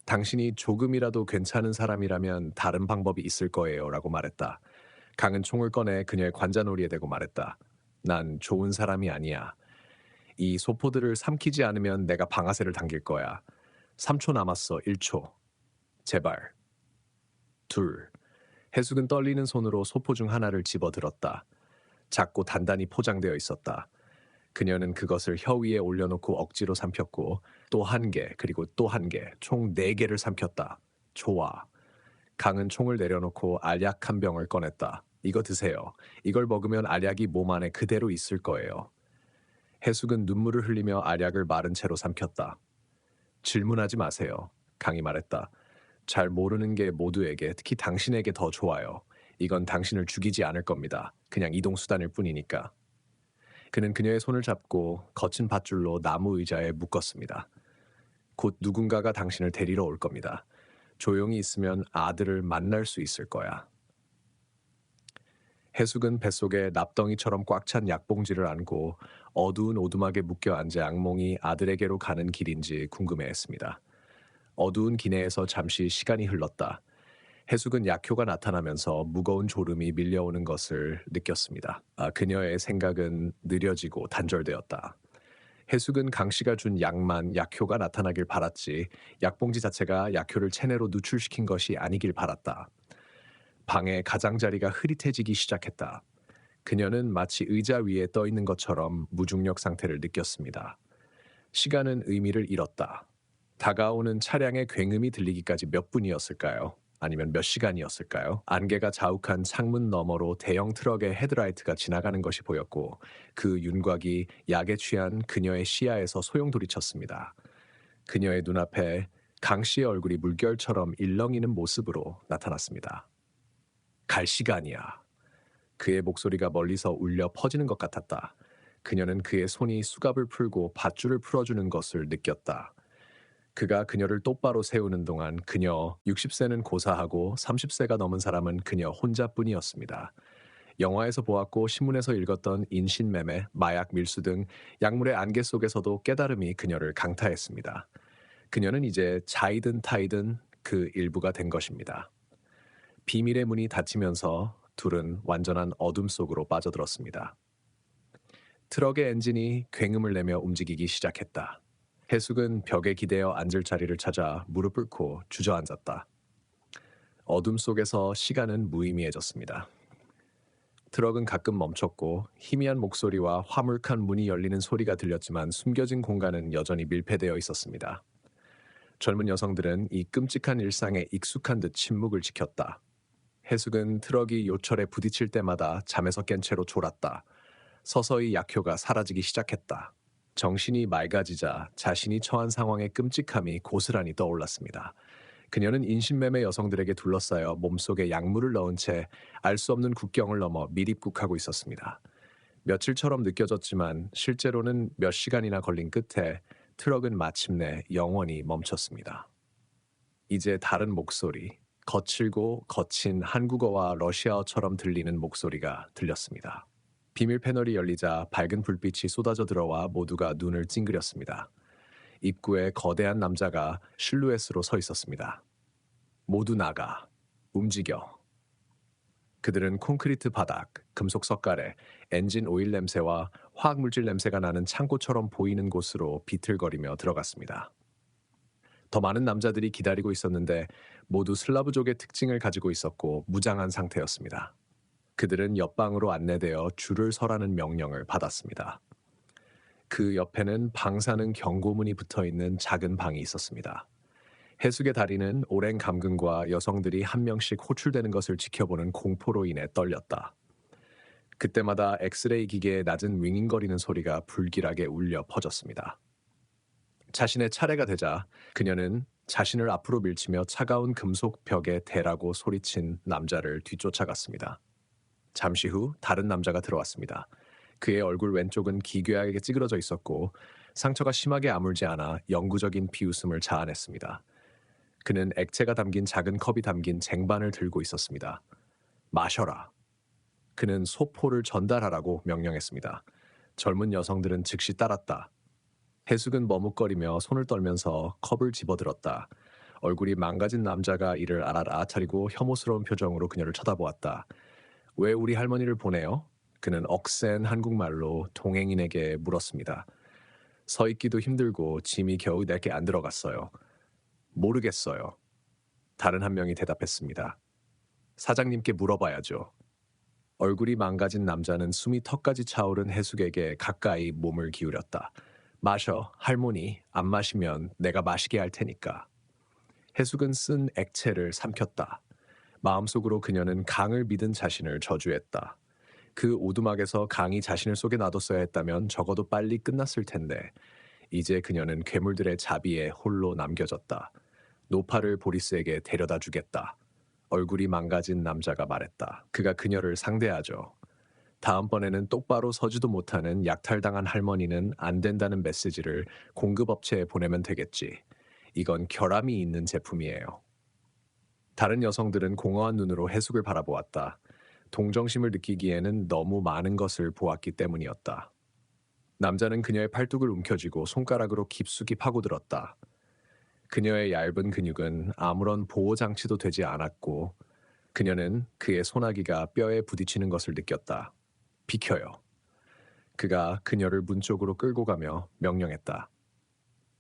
당신이 조금이라도 괜찮은 사람이라면 다른 방법이 있을 거예요. 라고 말했다. 강은 총을 꺼내 그녀의 관자놀이에 대고 말했다. 난 좋은 사람이 아니야. 이 소포들을 삼키지 않으면 내가 방아쇠를 당길 거야. 3초 남았어. 1초. 제발. 둘. 해숙은 떨리는 손으로 소포 중 하나를 집어들었다. 작고 단단히 포장되어 있었다. 그녀는 그것을 혀 위에 올려놓고 억지로 삼켰고 또 한 개, 그리고 또 한 개, 총 4개를 삼켰다. 좋아. 강은 총을 내려놓고 알약 한 병을 꺼냈다. 이거 드세요. 이걸 먹으면 알약이 몸 안에 그대로 있을 거예요. 해숙은 눈물을 흘리며 알약을 마른 채로 삼켰다. 질문하지 마세요. 강이 말했다. 잘 모르는 게 모두에게, 특히 당신에게 더 좋아요. 이건 당신을 죽이지 않을 겁니다. 그냥 이동수단일 뿐이니까. 그는 그녀의 손을 잡고 거친 밧줄로 나무 의자에 묶었습니다. 곧 누군가가 당신을 데리러 올 겁니다. 조용히 있으면 아들을 만날 수 있을 거야. 해숙은 뱃속에 납덩이처럼 꽉 찬 약봉지를 안고 어두운 오두막에 묶여 앉아 악몽이 아들에게로 가는 길인지 궁금해했습니다. 어두운 기내에서 잠시 시간이 흘렀다. 해숙은 약효가 나타나면서 무거운 졸음이 밀려오는 것을 느꼈습니다. 그녀의 생각은 느려지고 단절되었다. 해숙은 강 씨가 준 약만 약효가 나타나길 바랐지 약봉지 자체가 약효를 체내로 누출시킨 것이 아니길 바랐다. 방의 가장자리가 흐릿해지기 시작했다. 그녀는 마치 의자 위에 떠 있는 것처럼 무중력 상태를 느꼈습니다. 시간은 의미를 잃었다. 다가오는 차량의 굉음이 들리기까지 몇 분이었을까요? 아니면 몇 시간이었을까요? 안개가 자욱한 창문 너머로 대형 트럭의 헤드라이트가 지나가는 것이 보였고 그 윤곽이 약에 취한 그녀의 시야에서 소용돌이쳤습니다. 그녀의 눈앞에 강 씨의 얼굴이 물결처럼 일렁이는 모습으로 나타났습니다. 갈 시간이야. 그의 목소리가 멀리서 울려 퍼지는 것 같았다. 그녀는 그의 손이 수갑을 풀고 밧줄을 풀어주는 것을 느꼈다. 그가 그녀를 똑바로 세우는 동안 그녀 60세는 고사하고 30세가 넘은 사람은 그녀 혼자뿐이었습니다. 영화에서 보았고 신문에서 읽었던 인신매매, 마약 밀수 등 약물의 안개 속에서도 깨달음이 그녀를 강타했습니다. 그녀는 이제 자이든 타이든 그 일부가 된 것입니다. 비밀의 문이 닫히면서 둘은 완전한 어둠 속으로 빠져들었습니다. 트럭의 엔진이 굉음을 내며 움직이기 시작했다. 해숙은 벽에 기대어 앉을 자리를 찾아 무릎 꿇고 주저앉았다. 어둠 속에서 시간은 무의미해졌습니다. 트럭은 가끔 멈췄고 희미한 목소리와 화물칸 문이 열리는 소리가 들렸지만 숨겨진 공간은 여전히 밀폐되어 있었습니다. 젊은 여성들은 이 끔찍한 일상에 익숙한 듯 침묵을 지켰다. 해숙은 트럭이 요철에 부딪힐 때마다 잠에서 깬 채로 졸았다. 서서히 약효가 사라지기 시작했다. 정신이 맑아지자 자신이 처한 상황의 끔찍함이 고스란히 떠올랐습니다. 그녀는 인신매매 여성들에게 둘러싸여 몸속에 약물을 넣은 채 알 수 없는 국경을 넘어 밀입국하고 있었습니다. 며칠처럼 느껴졌지만 실제로는 몇 시간이나 걸린 끝에 트럭은 마침내 영원히 멈췄습니다. 이제 다른 목소리, 거칠고 거친 한국어와 러시아어처럼 들리는 목소리가 들렸습니다. 비밀 패널이 열리자 밝은 불빛이 쏟아져 들어와 모두가 눈을 찡그렸습니다. 입구에 거대한 남자가 실루엣으로 서 있었습니다. 모두 나가. 움직여. 그들은 콘크리트 바닥, 금속 석가래, 엔진 오일 냄새와 화학물질 냄새가 나는 창고처럼 보이는 곳으로 비틀거리며 들어갔습니다. 더 많은 남자들이 기다리고 있었는데 모두 슬라브족의 특징을 가지고 있었고 무장한 상태였습니다. 그들은 옆방으로 안내되어 줄을 서라는 명령을 받았습니다. 그 옆에는 방사능 경고문이 붙어 있는 작은 방이 있었습니다. 해숙의 다리는 오랜 감금과 여성들이 한 명씩 호출되는 것을 지켜보는 공포로 인해 떨렸다. 그때마다 엑스레이 기계의 낮은 윙윙거리는 소리가 불길하게 울려 퍼졌습니다. 자신의 차례가 되자 그녀는 자신을 앞으로 밀치며 차가운 금속 벽에 대라고 소리친 남자를 뒤쫓아갔습니다. 잠시 후 다른 남자가 들어왔습니다. 그의 얼굴 왼쪽은 기괴하게 찌그러져 있었고 상처가 심하게 아물지 않아 영구적인 비웃음을 자아냈습니다. 그는 액체가 담긴 작은 컵이 담긴 쟁반을 들고 있었습니다. 마셔라. 그는 소포를 전달하라고 명령했습니다. 젊은 여성들은 즉시 따랐다. 해숙은 머뭇거리며 손을 떨면서 컵을 집어들었다. 얼굴이 망가진 남자가 이를 알아차리고 혐오스러운 표정으로 그녀를 쳐다보았다. 왜 우리 할머니를 보내요? 그는 억센 한국말로 동행인에게 물었습니다. 서 있기도 힘들고 짐이 겨우 내게 안 들어갔어요. 모르겠어요. 다른 한 명이 대답했습니다. 사장님께 물어봐야죠. 얼굴이 망가진 남자는 숨이 턱까지 차오른 해숙에게 가까이 몸을 기울였다. 마셔, 할머니. 안 마시면 내가 마시게 할 테니까. 해숙은 쓴 액체를 삼켰다. 마음속으로 그녀는 강을 믿은 자신을 저주했다. 그 오두막에서 강이 자신을 속에 놔뒀어야 했다면 적어도 빨리 끝났을 텐데 이제 그녀는 괴물들의 자비에 홀로 남겨졌다. 노파를 보리스에게 데려다 주겠다. 얼굴이 망가진 남자가 말했다. 그가 그녀를 상대하죠. 다음번에는 똑바로 서지도 못하는 약탈당한 할머니는 안 된다는 메시지를 공급업체에 보내면 되겠지. 이건 결함이 있는 제품이에요. 다른 여성들은 공허한 눈으로 해숙을 바라보았다. 동정심을 느끼기에는 너무 많은 것을 보았기 때문이었다. 남자는 그녀의 팔뚝을 움켜쥐고 손가락으로 깊숙이 파고들었다. 그녀의 얇은 근육은 아무런 보호 장치도 되지 않았고 그녀는 그의 소나기가 뼈에 부딪히는 것을 느꼈다. 비켜요. 그가 그녀를 문 쪽으로 끌고 가며 명령했다.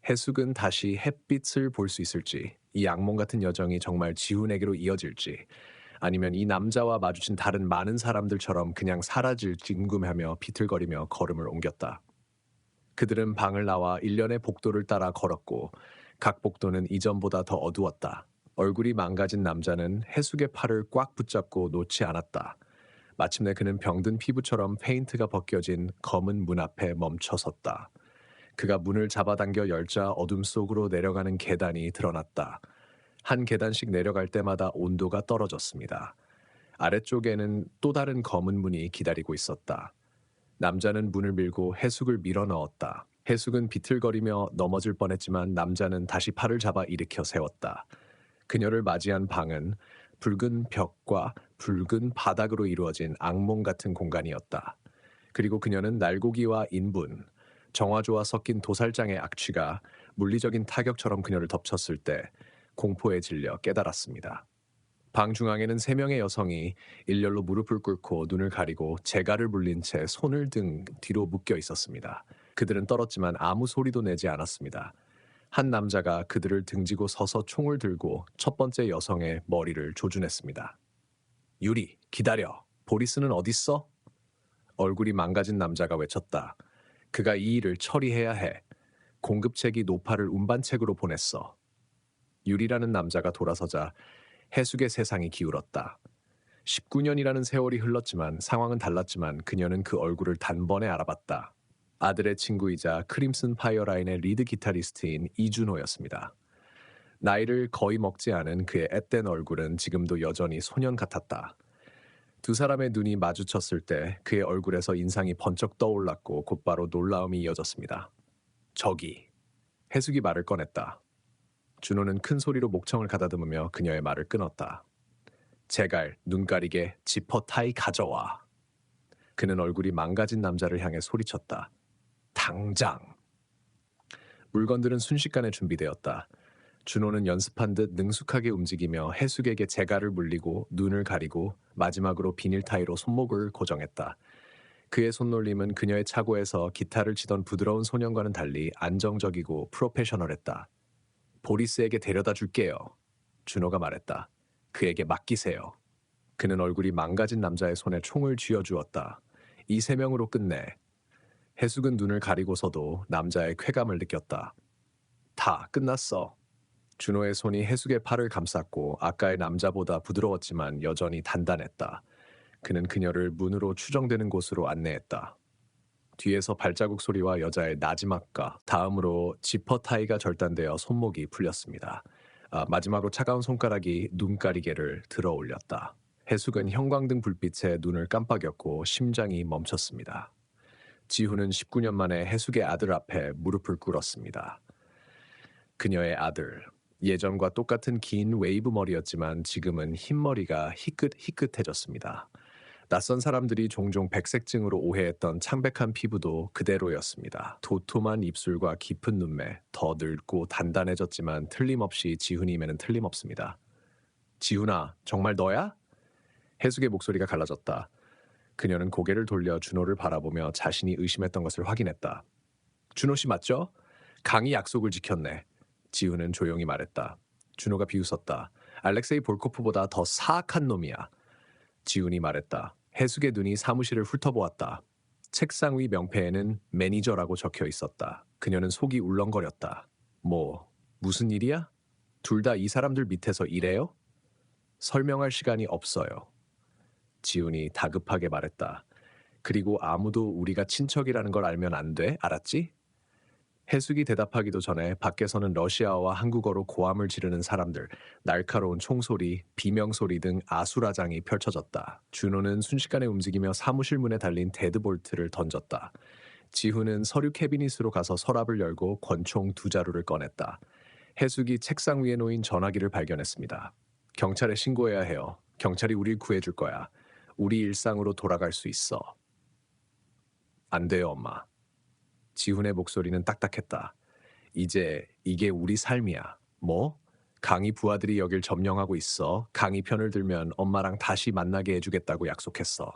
해숙은 다시 햇빛을 볼 수 있을지, 이 악몽 같은 여정이 정말 지훈에게로 이어질지, 아니면 이 남자와 마주친 다른 많은 사람들처럼 그냥 사라질지 궁금해하며 비틀거리며 걸음을 옮겼다. 그들은 방을 나와 일련의 복도를 따라 걸었고 각 복도는 이전보다 더 어두웠다. 얼굴이 망가진 남자는 해숙의 팔을 꽉 붙잡고 놓지 않았다. 마침내 그는 병든 피부처럼 페인트가 벗겨진 검은 문 앞에 멈춰 섰다. 그가 문을 잡아당겨 열자 어둠 속으로 내려가는 계단이 드러났다. 한 계단씩 내려갈 때마다 온도가 떨어졌습니다. 아래쪽에는 또 다른 검은 문이 기다리고 있었다. 남자는 문을 밀고 해숙을 밀어 넣었다. 해숙은 비틀거리며 넘어질 뻔했지만 남자는 다시 팔을 잡아 일으켜 세웠다. 그녀를 맞이한 방은 붉은 벽과 붉은 바닥으로 이루어진 악몽 같은 공간이었다. 그리고 그녀는 날고기와 인분, 정화조와 섞인 도살장의 악취가 물리적인 타격처럼 그녀를 덮쳤을 때 공포에 질려 깨달았습니다. 방 중앙에는 세 명의 여성이 일렬로 무릎을 꿇고 눈을 가리고 재갈을 물린 채 손을 등 뒤로 묶여 있었습니다. 그들은 떨었지만 아무 소리도 내지 않았습니다. 한 남자가 그들을 등지고 서서 총을 들고 첫 번째 여성의 머리를 조준했습니다. 유리, 기다려. 보리스는 어딨어? 얼굴이 망가진 남자가 외쳤다. 그가 이 일을 처리해야 해. 공급책이 노파를 운반책으로 보냈어. 유리라는 남자가 돌아서자 해숙의 세상이 기울었다. 19년이라는 세월이 흘렀지만 상황은 달랐지만 그녀는 그 얼굴을 단번에 알아봤다. 아들의 친구이자 크림슨 파이어라인의 리드 기타리스트인 이준호였습니다. 나이를 거의 먹지 않은 그의 앳된 얼굴은 지금도 여전히 소년 같았다. 두 사람의 눈이 마주쳤을 때 그의 얼굴에서 인상이 번쩍 떠올랐고 곧바로 놀라움이 이어졌습니다. 저기, 해숙이 말을 꺼냈다. 준호는 큰 소리로 목청을 가다듬으며 그녀의 말을 끊었다. 재갈, 눈가리개, 지퍼 타이 가져와. 그는 얼굴이 망가진 남자를 향해 소리쳤다. 당장. 물건들은 순식간에 준비되었다. 준호는 연습한 듯 능숙하게 움직이며 해숙에게 재갈을 물리고 눈을 가리고 마지막으로 비닐 타이로 손목을 고정했다. 그의 손놀림은 그녀의 차고에서 기타를 치던 부드러운 소년과는 달리 안정적이고 프로페셔널했다. 보리스에게 데려다 줄게요. 준호가 말했다. 그에게 맡기세요. 그는 얼굴이 망가진 남자의 손에 총을 쥐어주었다. 이 세 명으로 끝내. 해숙은 눈을 가리고서도 남자의 쾌감을 느꼈다. 다 끝났어. 준호의 손이 해숙의 팔을 감쌌고 아까의 남자보다 부드러웠지만 여전히 단단했다. 그는 그녀를 문으로 추정되는 곳으로 안내했다. 뒤에서 발자국 소리와 여자의 나지막과 다음으로 지퍼 타이가 절단되어 손목이 풀렸습니다. 마지막으로 차가운 손가락이 눈가리개를 들어 올렸다. 해숙은 형광등 불빛에 눈을 깜빡였고 심장이 멈췄습니다. 지훈은 19년 만에 해숙의 아들 앞에 무릎을 꿇었습니다. 그녀의 아들, 예전과 똑같은 긴 웨이브 머리였지만 지금은 흰머리가 희끗희끗해졌습니다. 낯선 사람들이 종종 백색증으로 오해했던 창백한 피부도 그대로였습니다. 도톰한 입술과 깊은 눈매, 더 늙고 단단해졌지만 틀림없이 지훈임에는 틀림없습니다. 지훈아, 정말 너야? 해숙의 목소리가 갈라졌다. 그녀는 고개를 돌려 준호를 바라보며 자신이 의심했던 것을 확인했다. 준호 씨 맞죠? 강히 약속을 지켰네. 지훈은 조용히 말했다. 준호가 비웃었다. 알렉세이 볼코프보다 더 사악한 놈이야. 지훈이 말했다. 해숙의 눈이 사무실을 훑어보았다. 책상 위 명패에는 매니저라고 적혀 있었다. 그녀는 속이 울렁거렸다. 무슨 일이야? 둘 다 이 사람들 밑에서 일해요? 설명할 시간이 없어요. 지훈이 다급하게 말했다. 그리고 아무도 우리가 친척이라는 걸 알면 안 돼, 알았지? 해숙이 대답하기도 전에 밖에서는 러시아어와 한국어로 고함을 지르는 사람들, 날카로운 총소리, 비명소리 등 아수라장이 펼쳐졌다. 준호는 순식간에 움직이며 사무실 문에 달린 데드볼트를 던졌다. 지훈은 서류 캐비닛으로 가서 서랍을 열고 권총 두 자루를 꺼냈다. 해숙이 책상 위에 놓인 전화기를 발견했습니다. 경찰에 신고해야 해요. 경찰이 우릴 구해줄 거야. 우리 일상으로 돌아갈 수 있어. 안 돼요, 엄마. 지훈의 목소리는 딱딱했다. 이제 이게 우리 삶이야. 뭐? 강희 부하들이 여길 점령하고 있어. 강희 편을 들면 엄마랑 다시 만나게 해주겠다고 약속했어.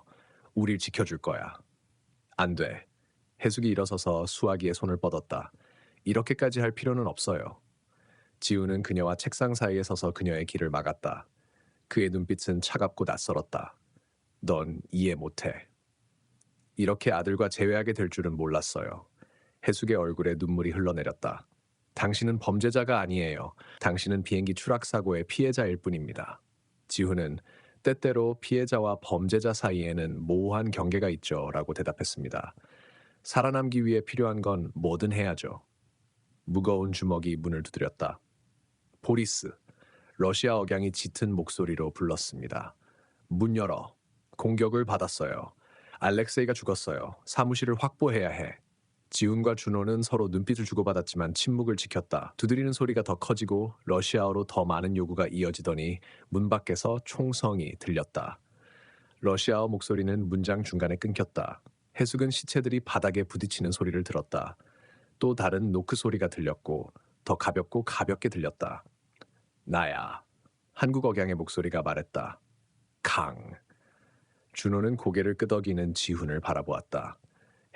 우릴 지켜줄 거야. 안 돼. 해숙이 일어서서 수화기에 손을 뻗었다. 이렇게까지 할 필요는 없어요. 지우는 그녀와 책상 사이에 서서 그녀의 길을 막았다. 그의 눈빛은 차갑고 낯설었다. 넌 이해 못해. 이렇게 아들과 재회하게 될 줄은 몰랐어요. 해숙의 얼굴에 눈물이 흘러내렸다. 당신은 범죄자가 아니에요. 당신은 비행기 추락 사고의 피해자일 뿐입니다. 지훈은 때때로 피해자와 범죄자 사이에는 모호한 경계가 있죠 라고 대답했습니다. 살아남기 위해 필요한 건 뭐든 해야죠. 무거운 주먹이 문을 두드렸다. 보리스, 러시아 억양이 짙은 목소리로 불렀습니다. 문 열어. 공격을 받았어요. 알렉세이가 죽었어요. 사무실을 확보해야 해. 지훈과 준호는 서로 눈빛을 주고받았지만 침묵을 지켰다. 두드리는 소리가 더 커지고 러시아어로 더 많은 요구가 이어지더니 문 밖에서 총성이 들렸다. 러시아어 목소리는 문장 중간에 끊겼다. 해숙은 시체들이 바닥에 부딪히는 소리를 들었다. 또 다른 노크 소리가 들렸고 더 가볍고 가볍게 들렸다. 나야. 한국 억양의 목소리가 말했다. 강. 준호는 고개를 끄덕이는 지훈을 바라보았다.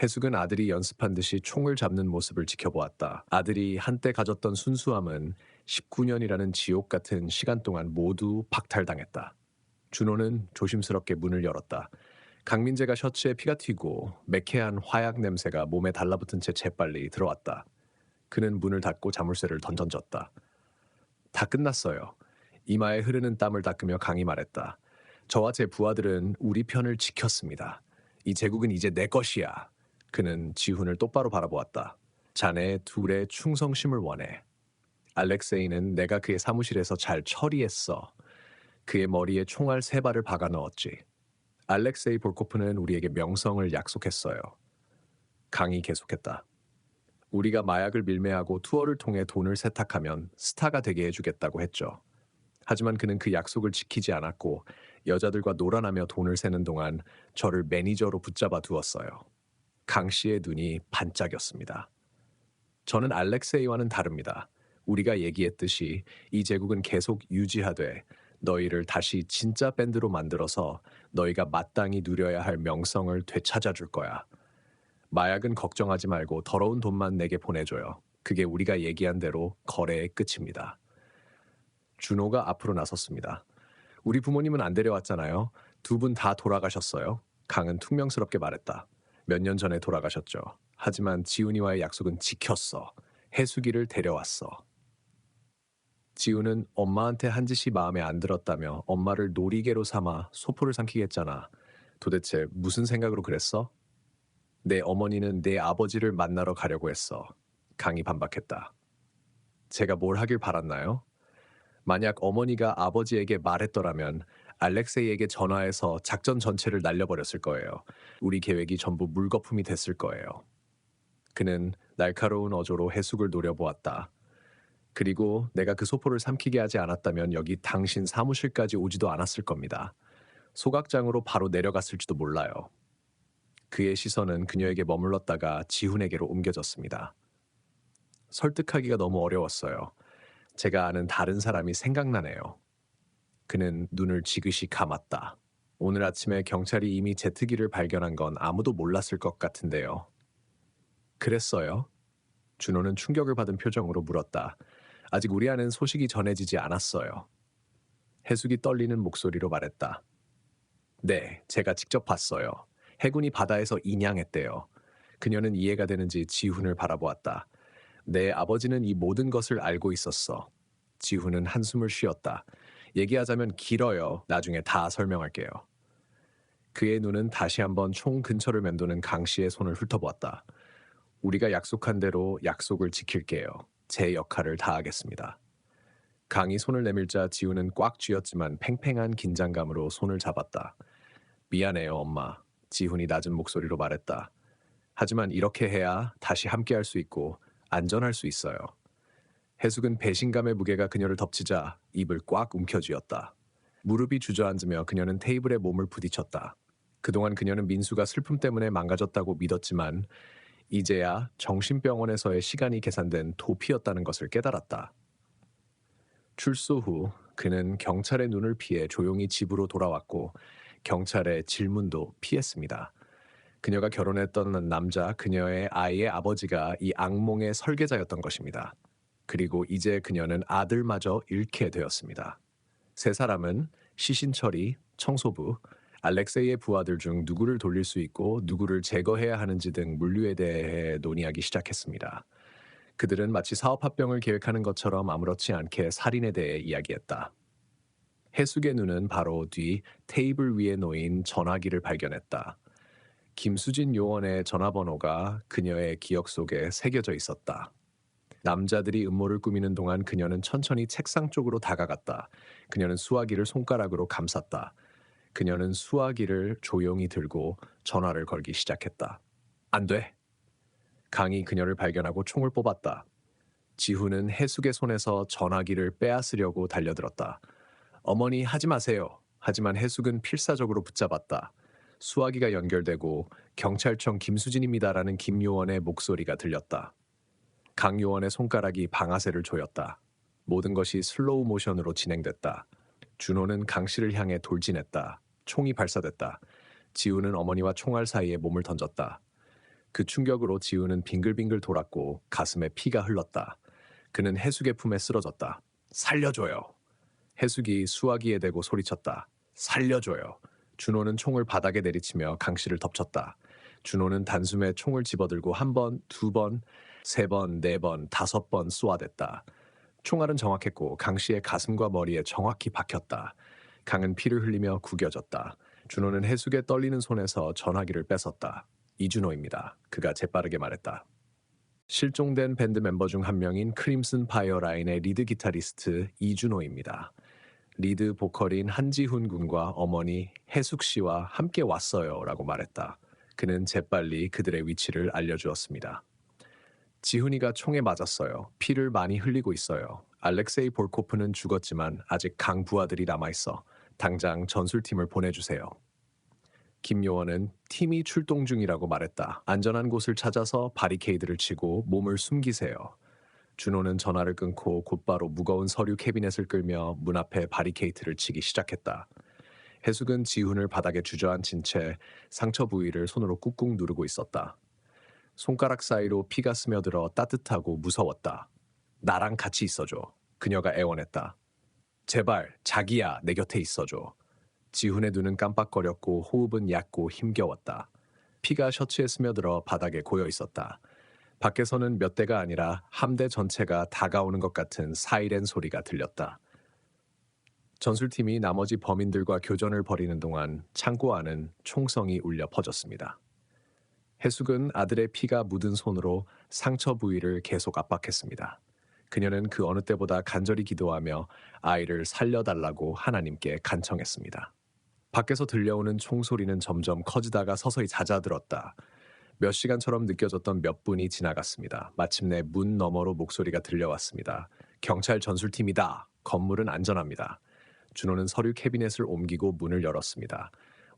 해숙은 아들이 연습한 듯이 총을 잡는 모습을 지켜보았다. 아들이 한때 가졌던 순수함은 19년이라는 지옥 같은 시간 동안 모두 박탈당했다. 준호는 조심스럽게 문을 열었다. 강민재가 셔츠에 피가 튀고 매캐한 화약 냄새가 몸에 달라붙은 채 재빨리 들어왔다. 그는 문을 닫고 자물쇠를 던졌다. 다 끝났어요. 이마에 흐르는 땀을 닦으며 강이 말했다. 저와 제 부하들은 우리 편을 지켰습니다. 이 제국은 이제 내 것이야. 그는 지훈을 똑바로 바라보았다. 자네 둘의 충성심을 원해. 알렉세이는 내가 그의 사무실에서 잘 처리했어. 그의 머리에 총알 3발을 박아 넣었지. 알렉세이 볼코프는 우리에게 명성을 약속했어요. 강이 계속했다. 우리가 마약을 밀매하고 투어를 통해 돈을 세탁하면 스타가 되게 해주겠다고 했죠. 하지만 그는 그 약속을 지키지 않았고 여자들과 놀아나며 돈을 세는 동안 저를 매니저로 붙잡아 두었어요. 강 씨의 눈이 반짝였습니다. 저는 알렉세이와는 다릅니다. 우리가 얘기했듯이 이 제국은 계속 유지하되 너희를 다시 진짜 밴드로 만들어서 너희가 마땅히 누려야 할 명성을 되찾아 줄 거야. 마약은 걱정하지 말고 더러운 돈만 내게 보내줘요. 그게 우리가 얘기한 대로 거래의 끝입니다. 준호가 앞으로 나섰습니다. 우리 부모님은 안 데려왔잖아요. 2분 다 돌아가셨어요. 강은 퉁명스럽게 말했다. 몇 년 전에 돌아가셨죠. 하지만 지훈이와의 약속은 지켰어. 해수기를 데려왔어. 지훈은 엄마한테 한 짓이 마음에 안 들었다며 엄마를 놀이개로 삼아 소포를 삼키겠잖아. 도대체 무슨 생각으로 그랬어? 내 어머니는 내 아버지를 만나러 가려고 했어. 강이 반박했다. 제가 뭘 하길 바랐나요? 만약 어머니가 아버지에게 말했더라면 알렉세이에게 전화해서 작전 전체를 날려버렸을 거예요. 우리 계획이 전부 물거품이 됐을 거예요. 그는 날카로운 어조로 해숙을 노려보았다. 그리고 내가 그 소포를 삼키게 하지 않았다면 여기 당신 사무실까지 오지도 않았을 겁니다. 소각장으로 바로 내려갔을지도 몰라요. 그의 시선은 그녀에게 머물렀다가 지훈에게로 옮겨졌습니다. 설득하기가 너무 어려웠어요. 제가 아는 다른 사람이 생각나네요. 그는 눈을 지그시 감았다. 오늘 아침에 경찰이 이미 제트기를 발견한 건 아무도 몰랐을 것 같은데요. 그랬어요? 준호는 충격을 받은 표정으로 물었다. 아직 우리 아는 소식이 전해지지 않았어요. 해숙이 떨리는 목소리로 말했다. 네, 제가 직접 봤어요. 해군이 바다에서 인양했대요. 그녀는 이해가 되는지 지훈을 바라보았다. 내 아버지는 이 모든 것을 알고 있었어. 지훈은 한숨을 쉬었다. 얘기하자면 길어요. 나중에 다 설명할게요. 그의 눈은 다시 한번 총 근처를 맴도는 강 씨의 손을 훑어보았다. 우리가 약속한 대로 약속을 지킬게요. 제 역할을 다하겠습니다. 강이 손을 내밀자 지훈은 꽉 쥐었지만 팽팽한 긴장감으로 손을 잡았다. 미안해요, 엄마. 지훈이 낮은 목소리로 말했다. 하지만 이렇게 해야 다시 함께할 수 있고 안전할 수 있어요. 해숙은 배신감의 무게가 그녀를 덮치자 입을 꽉 움켜쥐었다. 무릎이 주저앉으며 그녀는 테이블에 몸을 부딪혔다. 그동안 그녀는 민수가 슬픔 때문에 망가졌다고 믿었지만 이제야 정신병원에서의 시간이 계산된 도피였다는 것을 깨달았다. 출소 후 그는 경찰의 눈을 피해 조용히 집으로 돌아왔고 경찰의 질문도 피했습니다. 그녀가 결혼했던 남자, 그녀의 아이의 아버지가 이 악몽의 설계자였던 것입니다. 그리고 이제 그녀는 아들마저 잃게 되었습니다. 세 사람은 시신 처리, 청소부, 알렉세이의 부하들 중 누구를 돌릴 수 있고 누구를 제거해야 하는지 등 물류에 대해 논의하기 시작했습니다. 그들은 마치 사업 합병을 계획하는 것처럼 아무렇지 않게 살인에 대해 이야기했다. 해숙의 눈은 바로 뒤 테이블 위에 놓인 전화기를 발견했다. 김수진 요원의 전화번호가 그녀의 기억 속에 새겨져 있었다. 남자들이 음모를 꾸미는 동안 그녀는 천천히 책상 쪽으로 다가갔다. 그녀는 수화기를 손가락으로 감쌌다. 그녀는 수화기를 조용히 들고 전화를 걸기 시작했다. 안 돼. 강이 그녀를 발견하고 총을 뽑았다. 지훈은 해숙의 손에서 전화기를 빼앗으려고 달려들었다. 어머니 하지 마세요. 하지만 해숙은 필사적으로 붙잡았다. 수화기가 연결되고 경찰청 김수진입니다라는 김 요원의 목소리가 들렸다. 강 요원의 손가락이 방아쇠를 조였다. 모든 것이 슬로우 모션으로 진행됐다. 준호는 강 씨를 향해 돌진했다. 총이 발사됐다. 지우는 어머니와 총알 사이에 몸을 던졌다. 그 충격으로 지우는 빙글빙글 돌았고 가슴에 피가 흘렀다. 그는 해숙의 품에 쓰러졌다. 살려줘요. 해숙이 수화기에 대고 소리쳤다. 살려줘요. 준호는 총을 바닥에 내리치며 강 씨를 덮쳤다. 준호는 단숨에 총을 집어들고 한 번, 두 번, 세 번, 네 번, 다섯 번 쏘아댔다. 총알은 정확했고 강 씨의 가슴과 머리에 정확히 박혔다. 강은 피를 흘리며 구겨졌다. 준호는 해숙의 떨리는 손에서 전화기를 뺏었다. 이준호입니다. 그가 재빠르게 말했다. 실종된 밴드 멤버 중 한 명인 크림슨 파이어라인의 리드 기타리스트 이준호입니다. 리드 보컬인 한지훈 군과 어머니 해숙 씨와 함께 왔어요 라고 말했다. 그는 재빨리 그들의 위치를 알려주었습니다. 지훈이가 총에 맞았어요. 피를 많이 흘리고 있어요. 알렉세이 볼코프는 죽었지만 아직 강 부하들이 남아있어. 당장 전술팀을 보내주세요. 김 요원은 팀이 출동 중이라고 말했다. 안전한 곳을 찾아서 바리케이드를 치고 몸을 숨기세요. 준호는 전화를 끊고 곧바로 무거운 서류 캐비넷을 끌며 문 앞에 바리케이트를 치기 시작했다. 해숙은 지훈을 바닥에 주저앉힌 채 상처 부위를 손으로 꾹꾹 누르고 있었다. 손가락 사이로 피가 스며들어 따뜻하고 무서웠다. 나랑 같이 있어줘. 그녀가 애원했다. 제발 자기야 내 곁에 있어줘. 지훈의 눈은 깜빡거렸고 호흡은 얕고 힘겨웠다. 피가 셔츠에 스며들어 바닥에 고여 있었다. 밖에서는 몇 대가 아니라 함대 전체가 다가오는 것 같은 사이렌 소리가 들렸다. 전술팀이 나머지 범인들과 교전을 벌이는 동안 창고 안은 총성이 울려 퍼졌습니다. 해숙은 아들의 피가 묻은 손으로 상처 부위를 계속 압박했습니다. 그녀는 그 어느 때보다 간절히 기도하며 아이를 살려달라고 하나님께 간청했습니다. 밖에서 들려오는 총소리는 점점 커지다가 서서히 잦아들었다. 몇 시간처럼 느껴졌던 몇 분이 지나갔습니다. 마침내 문 너머로 목소리가 들려왔습니다. 경찰 전술팀이다. 건물은 안전합니다. 준호는 서류 캐비넷을 옮기고 문을 열었습니다.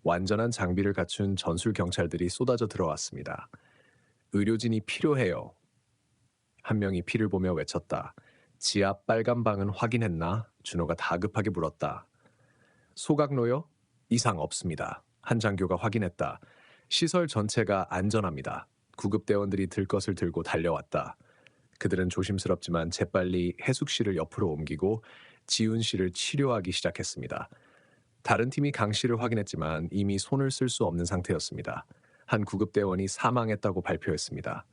완전한 장비를 갖춘 전술 경찰들이 쏟아져 들어왔습니다. 의료진이 필요해요. 한 명이 피를 보며 외쳤다. 지하 빨간 방은 확인했나? 준호가 다급하게 물었다. 소각로요? 이상 없습니다. 한 장교가 확인했다. 시설 전체가 안전합니다. 구급대원들이 들 것을 들고 달려왔다. 그들은 조심스럽지만 재빨리 해숙 씨를 옆으로 옮기고 지훈 씨를 치료하기 시작했습니다. 다른 팀이 강 씨를 확인했지만 이미 손을 쓸 수 없는 상태였습니다. 한 구급대원이 사망했다고 발표했습니다.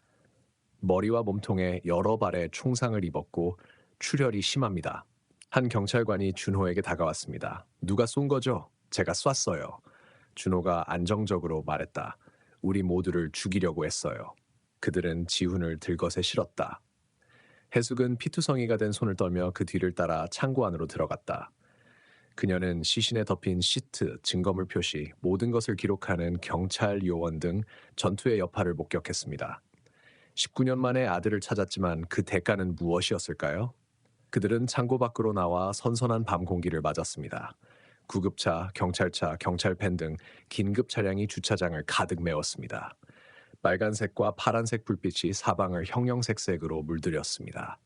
머리와 몸통에 여러 발의 총상을 입었고 출혈이 심합니다. 한 경찰관이 준호에게 다가왔습니다. 누가 쏜 거죠? 제가 쐈어요. 준호가 안정적으로 말했다. 우리 모두를 죽이려고 했어요. 그들은 지훈을 들것에 실었다. 해숙은 피투성이가 된 손을 떨며 그 뒤를 따라 창고 안으로 들어갔다. 그녀는 시신에 덮인 시트, 증거물 표시, 모든 것을 기록하는 경찰 요원 등 전투의 여파를 목격했습니다. 19년 만에 아들을 찾았지만 그 대가는 무엇이었을까요? 그들은 창고 밖으로 나와 선선한 밤 공기를 맞았습니다. 구급차, 경찰차, 경찰밴 등 긴급 차량이 주차장을 가득 메웠습니다. 빨간색과 파란색 불빛이 사방을 형형색색으로 물들였습니다.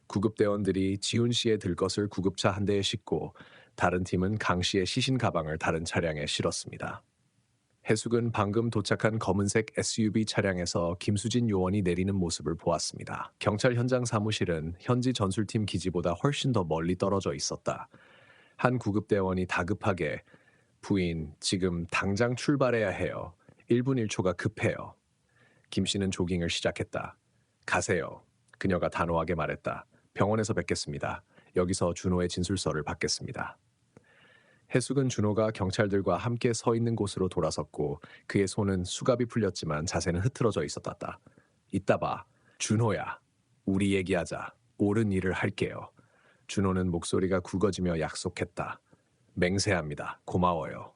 구급대원들이 지훈 씨의 들 것을 구급차 한 대에 싣고 다른 팀은 강 씨의 시신 가방을 다른 차량에 실었습니다. 해숙은 방금 도착한 검은색 SUV 차량에서 김수진 요원이 내리는 모습을 보았습니다. 경찰 현장 사무실은 현지 전술팀 기지보다 훨씬 더 멀리 떨어져 있었다. 한 구급대원이 다급하게 부인, 지금 당장 출발해야 해요. 1분 1초가 급해요. 김 씨는 조깅을 시작했다. 가세요. 그녀가 단호하게 말했다. 병원에서 뵙겠습니다. 여기서 준호의 진술서를 받겠습니다. 해숙은 준호가 경찰들과 함께 서 있는 곳으로 돌아섰고 그의 손은 수갑이 풀렸지만 자세는 흐트러져 있었다. 이따 봐. 준호야. 우리 얘기하자. 옳은 일을 할게요. 준호는 목소리가 굵어지며 약속했다. 맹세합니다. 고마워요.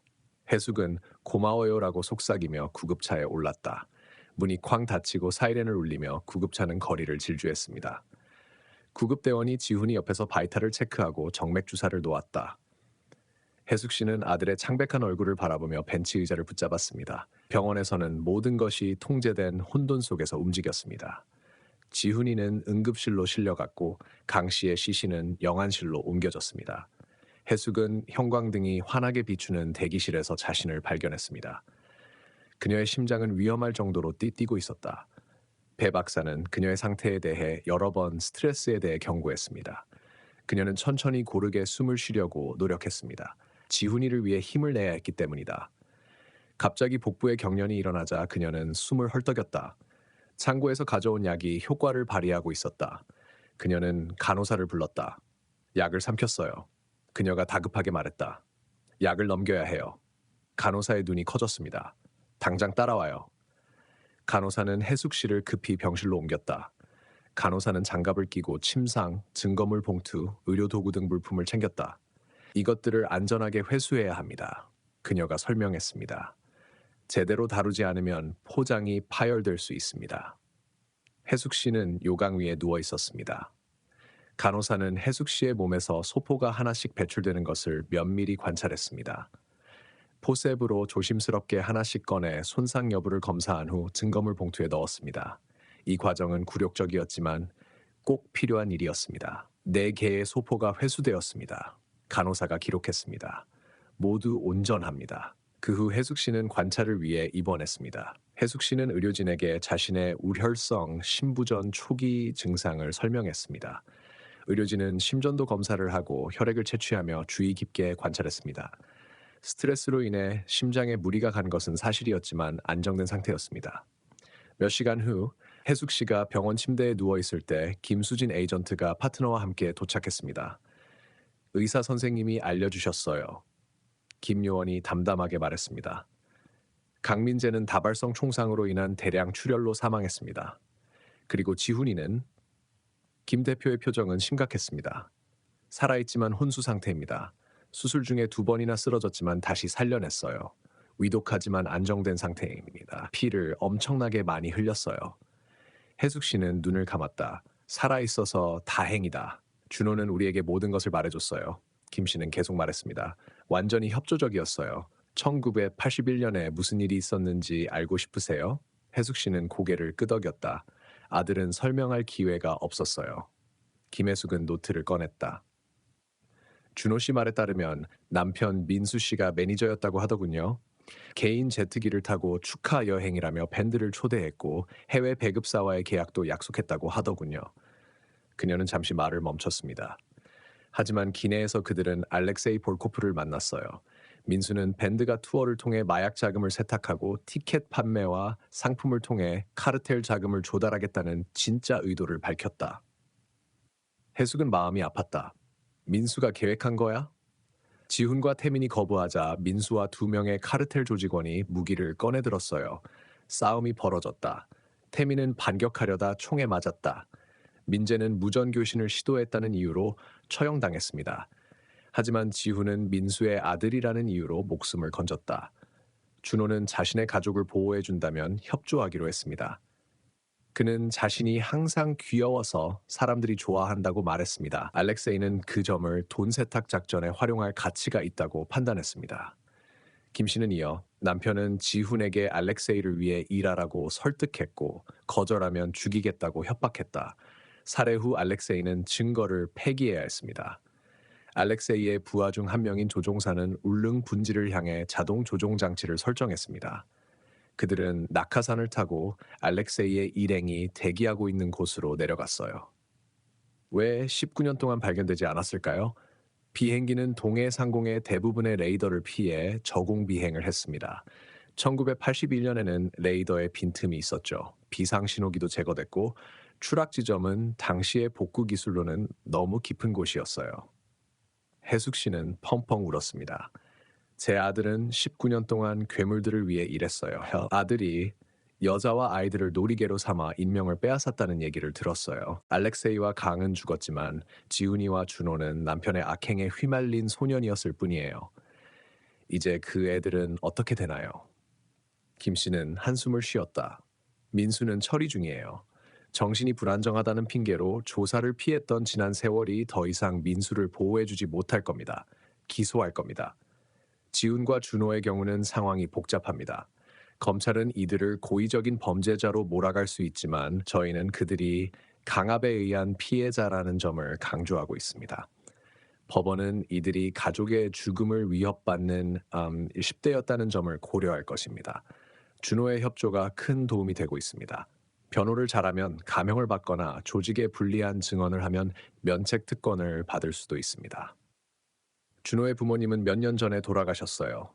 해숙은 고마워요라고 속삭이며 구급차에 올랐다. 문이 쾅 닫히고 사이렌을 울리며 구급차는 거리를 질주했습니다. 구급대원이 지훈이 옆에서 바이탈을 체크하고 정맥 주사를 놓았다. 해숙 씨는 아들의 창백한 얼굴을 바라보며 벤치 의자를 붙잡았습니다. 병원에서는 모든 것이 통제된 혼돈 속에서 움직였습니다. 지훈이는 응급실로 실려갔고 강 씨의 시신은 영안실로 옮겨졌습니다. 해숙은 형광등이 환하게 비추는 대기실에서 자신을 발견했습니다. 그녀의 심장은 위험할 정도로 뛰고 있었다. 배 박사는 그녀의 상태에 대해 여러 번 스트레스에 대해 경고했습니다. 그녀는 천천히 고르게 숨을 쉬려고 노력했습니다. 지훈이를 위해 힘을 내야 했기 때문이다. 갑자기 복부에 경련이 일어나자 그녀는 숨을 헐떡였다. 창고에서 가져온 약이 효과를 발휘하고 있었다. 그녀는 간호사를 불렀다. 약을 삼켰어요. 그녀가 다급하게 말했다. 약을 넘겨야 해요. 간호사의 눈이 커졌습니다. 당장 따라와요. 간호사는 해숙 씨를 급히 병실로 옮겼다. 간호사는 장갑을 끼고 침상, 증거물 봉투, 의료도구 등 물품을 챙겼다. 이것들을 안전하게 회수해야 합니다. 그녀가 설명했습니다. 제대로 다루지 않으면 포장이 파열될 수 있습니다. 해숙 씨는 요강 위에 누워 있었습니다. 간호사는 해숙 씨의 몸에서 소포가 하나씩 배출되는 것을 면밀히 관찰했습니다. 포셉으로 조심스럽게 하나씩 꺼내 손상 여부를 검사한 후 증거물 봉투에 넣었습니다. 이 과정은 굴욕적이었지만 꼭 필요한 일이었습니다. 4개의 소포가 회수되었습니다. 간호사가 기록했습니다. 모두 온전합니다. 그 후 해숙 씨는 관찰을 위해 입원했습니다. 해숙 씨는 의료진에게 자신의 우혈성 심부전 초기 증상을 설명했습니다. 의료진은 심전도 검사를 하고 혈액을 채취하며 주의 깊게 관찰했습니다. 스트레스로 인해 심장에 무리가 간 것은 사실이었지만 안정된 상태였습니다. 몇 시간 후 해숙 씨가 병원 침대에 누워 있을 때 김수진 에이전트가 파트너와 함께 도착했습니다. 의사 선생님이 알려주셨어요. 김 요원이 담담하게 말했습니다. 강민재는 다발성 총상으로 인한 대량 출혈로 사망했습니다. 그리고 지훈이는 김 대표의 표정은 심각했습니다. 살아있지만 혼수 상태입니다. 수술 중에 2번이나 쓰러졌지만 다시 살려냈어요. 위독하지만 안정된 상태입니다. 피를 엄청나게 많이 흘렸어요. 해숙 씨는 눈을 감았다. 살아있어서 다행이다. 준호는 우리에게 모든 것을 말해줬어요. 김 씨는 계속 말했습니다. 완전히 협조적이었어요. 1981년에 무슨 일이 있었는지 알고 싶으세요? 해숙 씨는 고개를 끄덕였다. 아들은 설명할 기회가 없었어요. 김혜숙은 노트를 꺼냈다. 준호 씨 말에 따르면 남편 민수 씨가 매니저였다고 하더군요. 개인 제트기를 타고 축하 여행이라며 밴드를 초대했고 해외 배급사와의 계약도 약속했다고 하더군요. 그녀는 잠시 말을 멈췄습니다. 하지만 기내에서 그들은 알렉세이 볼코프를 만났어요. 민수는 밴드가 투어를 통해 마약 자금을 세탁하고 티켓 판매와 상품을 통해 카르텔 자금을 조달하겠다는 진짜 의도를 밝혔다. 해숙은 마음이 아팠다. 민수가 계획한 거야? 지훈과 태민이 거부하자 민수와 2명의 카르텔 조직원이 무기를 꺼내들었어요. 싸움이 벌어졌다. 태민은 반격하려다 총에 맞았다. 민재는 무전교신을 시도했다는 이유로 처형당했습니다. 하지만 지훈은 민수의 아들이라는 이유로 목숨을 건졌다. 준호는 자신의 가족을 보호해준다면 협조하기로 했습니다. 그는 자신이 항상 귀여워서 사람들이 좋아한다고 말했습니다. 알렉세이는 그 점을 돈 세탁 작전에 활용할 가치가 있다고 판단했습니다. 김 씨는 이어 남편은 지훈에게 알렉세이를 위해 일하라고 설득했고 거절하면 죽이겠다고 협박했다. 살해 후 알렉세이는 증거를 폐기해야 했습니다. 알렉세이의 부하 중 한 명인 조종사는 울릉 분지를 향해 자동 조종 장치를 설정했습니다. 그들은 낙하산을 타고 알렉세이의 일행이 대기하고 있는 곳으로 내려갔어요. 왜 19년 동안 발견되지 않았을까요? 비행기는 동해 상공의 대부분의 레이더를 피해 저공 비행을 했습니다. 1981년에는 레이더에 빈틈이 있었죠. 비상 신호기도 제거됐고 추락 지점은 당시의 복구 기술로는 너무 깊은 곳이었어요. 해숙 씨는 펑펑 울었습니다. 제 아들은 19년 동안 괴물들을 위해 일했어요. 아들이 여자와 아이들을 놀이개로 삼아 인명을 빼앗았다는 얘기를 들었어요. 알렉세이와 강은 죽었지만 지훈이와 준호는 남편의 악행에 휘말린 소년이었을 뿐이에요. 이제 그 애들은 어떻게 되나요? 김 씨는 한숨을 쉬었다. 민수는 처리 중이에요. 정신이 불안정하다는 핑계로 조사를 피했던 지난 세월이 더 이상 민수를 보호해주지 못할 겁니다. 기소할 겁니다. 지훈과 준호의 경우는 상황이 복잡합니다. 검찰은 이들을 고의적인 범죄자로 몰아갈 수 있지만 저희는 그들이 강압에 의한 피해자라는 점을 강조하고 있습니다. 법원은 이들이 가족의 죽음을 위협받는 10대였다는 점을 고려할 것입니다. 준호의 협조가 큰 도움이 되고 있습니다. 변호를 잘하면 감형을 받거나 조직에 불리한 증언을 하면 면책 특권을 받을 수도 있습니다. 준호의 부모님은 몇 년 전에 돌아가셨어요.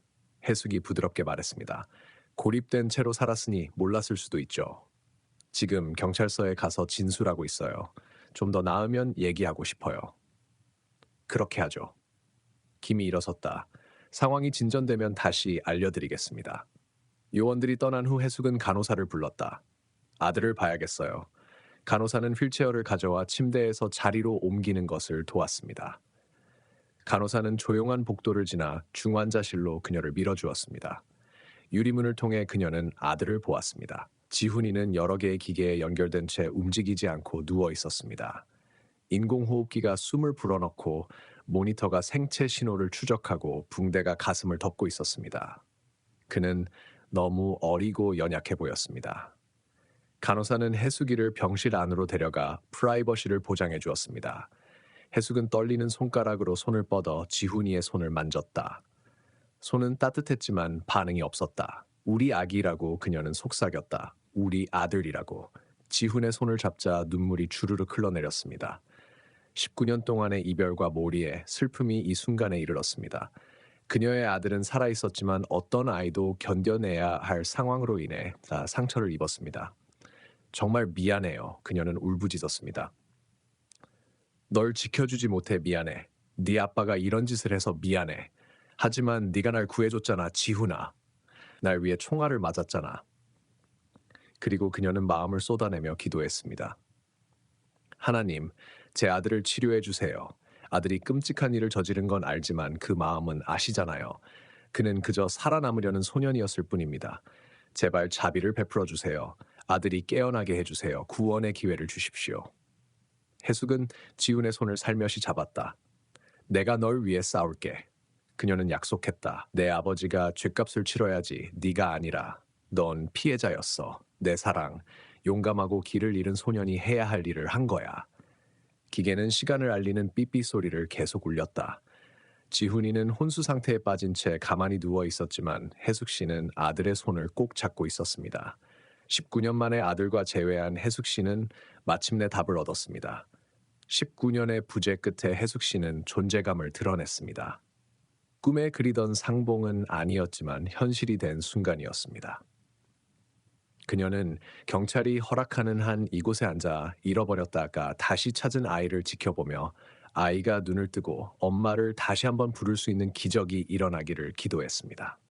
해숙이 부드럽게 말했습니다. 고립된 채로 살았으니 몰랐을 수도 있죠. 지금 경찰서에 가서 진술하고 있어요. 좀 더 나으면 얘기하고 싶어요. 그렇게 하죠. 김이 일어섰다. 상황이 진전되면 다시 알려드리겠습니다. 요원들이 떠난 후 해숙은 간호사를 불렀다. 아들을 봐야겠어요. 간호사는 휠체어를 가져와 침대에서 자리로 옮기는 것을 도왔습니다. 간호사는 조용한 복도를 지나 중환자실로 그녀를 밀어주었습니다. 유리문을 통해 그녀는 아들을 보았습니다. 지훈이는 여러 개의 기계에 연결된 채 움직이지 않고 누워 있었습니다. 인공호흡기가 숨을 불어넣고 모니터가 생체 신호를 추적하고 붕대가 가슴을 덮고 있었습니다. 그는 너무 어리고 연약해 보였습니다. 간호사는 해숙이를 병실 안으로 데려가 프라이버시를 보장해 주었습니다. 해숙은 떨리는 손가락으로 손을 뻗어 지훈이의 손을 만졌다. 손은 따뜻했지만 반응이 없었다. 우리 아기라고 그녀는 속삭였다. 우리 아들이라고. 지훈의 손을 잡자 눈물이 주르륵 흘러내렸습니다. 19년 동안의 이별과 몰이에 슬픔이 이 순간에 이르렀습니다. 그녀의 아들은 살아있었지만 어떤 아이도 견뎌내야 할 상황으로 인해 상처를 입었습니다. 정말 미안해요. 그녀는 울부짖었습니다. 널 지켜주지 못해 미안해. 네 아빠가 이런 짓을 해서 미안해. 하지만 네가 날 구해줬잖아, 지훈아. 날 위해 총알을 맞았잖아. 그리고 그녀는 마음을 쏟아내며 기도했습니다. 하나님, 제 아들을 치료해 주세요. 아들이 끔찍한 일을 저지른 건 알지만 그 마음은 아시잖아요. 그는 그저 살아남으려는 소년이었을 뿐입니다. 제발 자비를 베풀어 주세요. 아들이 깨어나게 해주세요. 구원의 기회를 주십시오. 해숙은 지훈의 손을 살며시 잡았다. 내가 널 위해 싸울게. 그녀는 약속했다. 내 아버지가 죗값을 치러야지 네가 아니라. 넌 피해자였어. 내 사랑. 용감하고 길을 잃은 소년이 해야 할 일을 한 거야. 기계는 시간을 알리는 삐삐 소리를 계속 울렸다. 지훈이는 혼수 상태에 빠진 채 가만히 누워 있었지만 해숙 씨는 아들의 손을 꼭 잡고 있었습니다. 19년 만에 아들과 재회한 해숙 씨는 마침내 답을 얻었습니다. 19년의 부재 끝에 해숙 씨는 존재감을 드러냈습니다. 꿈에 그리던 상봉은 아니었지만 현실이 된 순간이었습니다. 그녀는 경찰이 허락하는 한 이곳에 앉아 잃어버렸다가 다시 찾은 아이를 지켜보며 아이가 눈을 뜨고 엄마를 다시 한번 부를 수 있는 기적이 일어나기를 기도했습니다.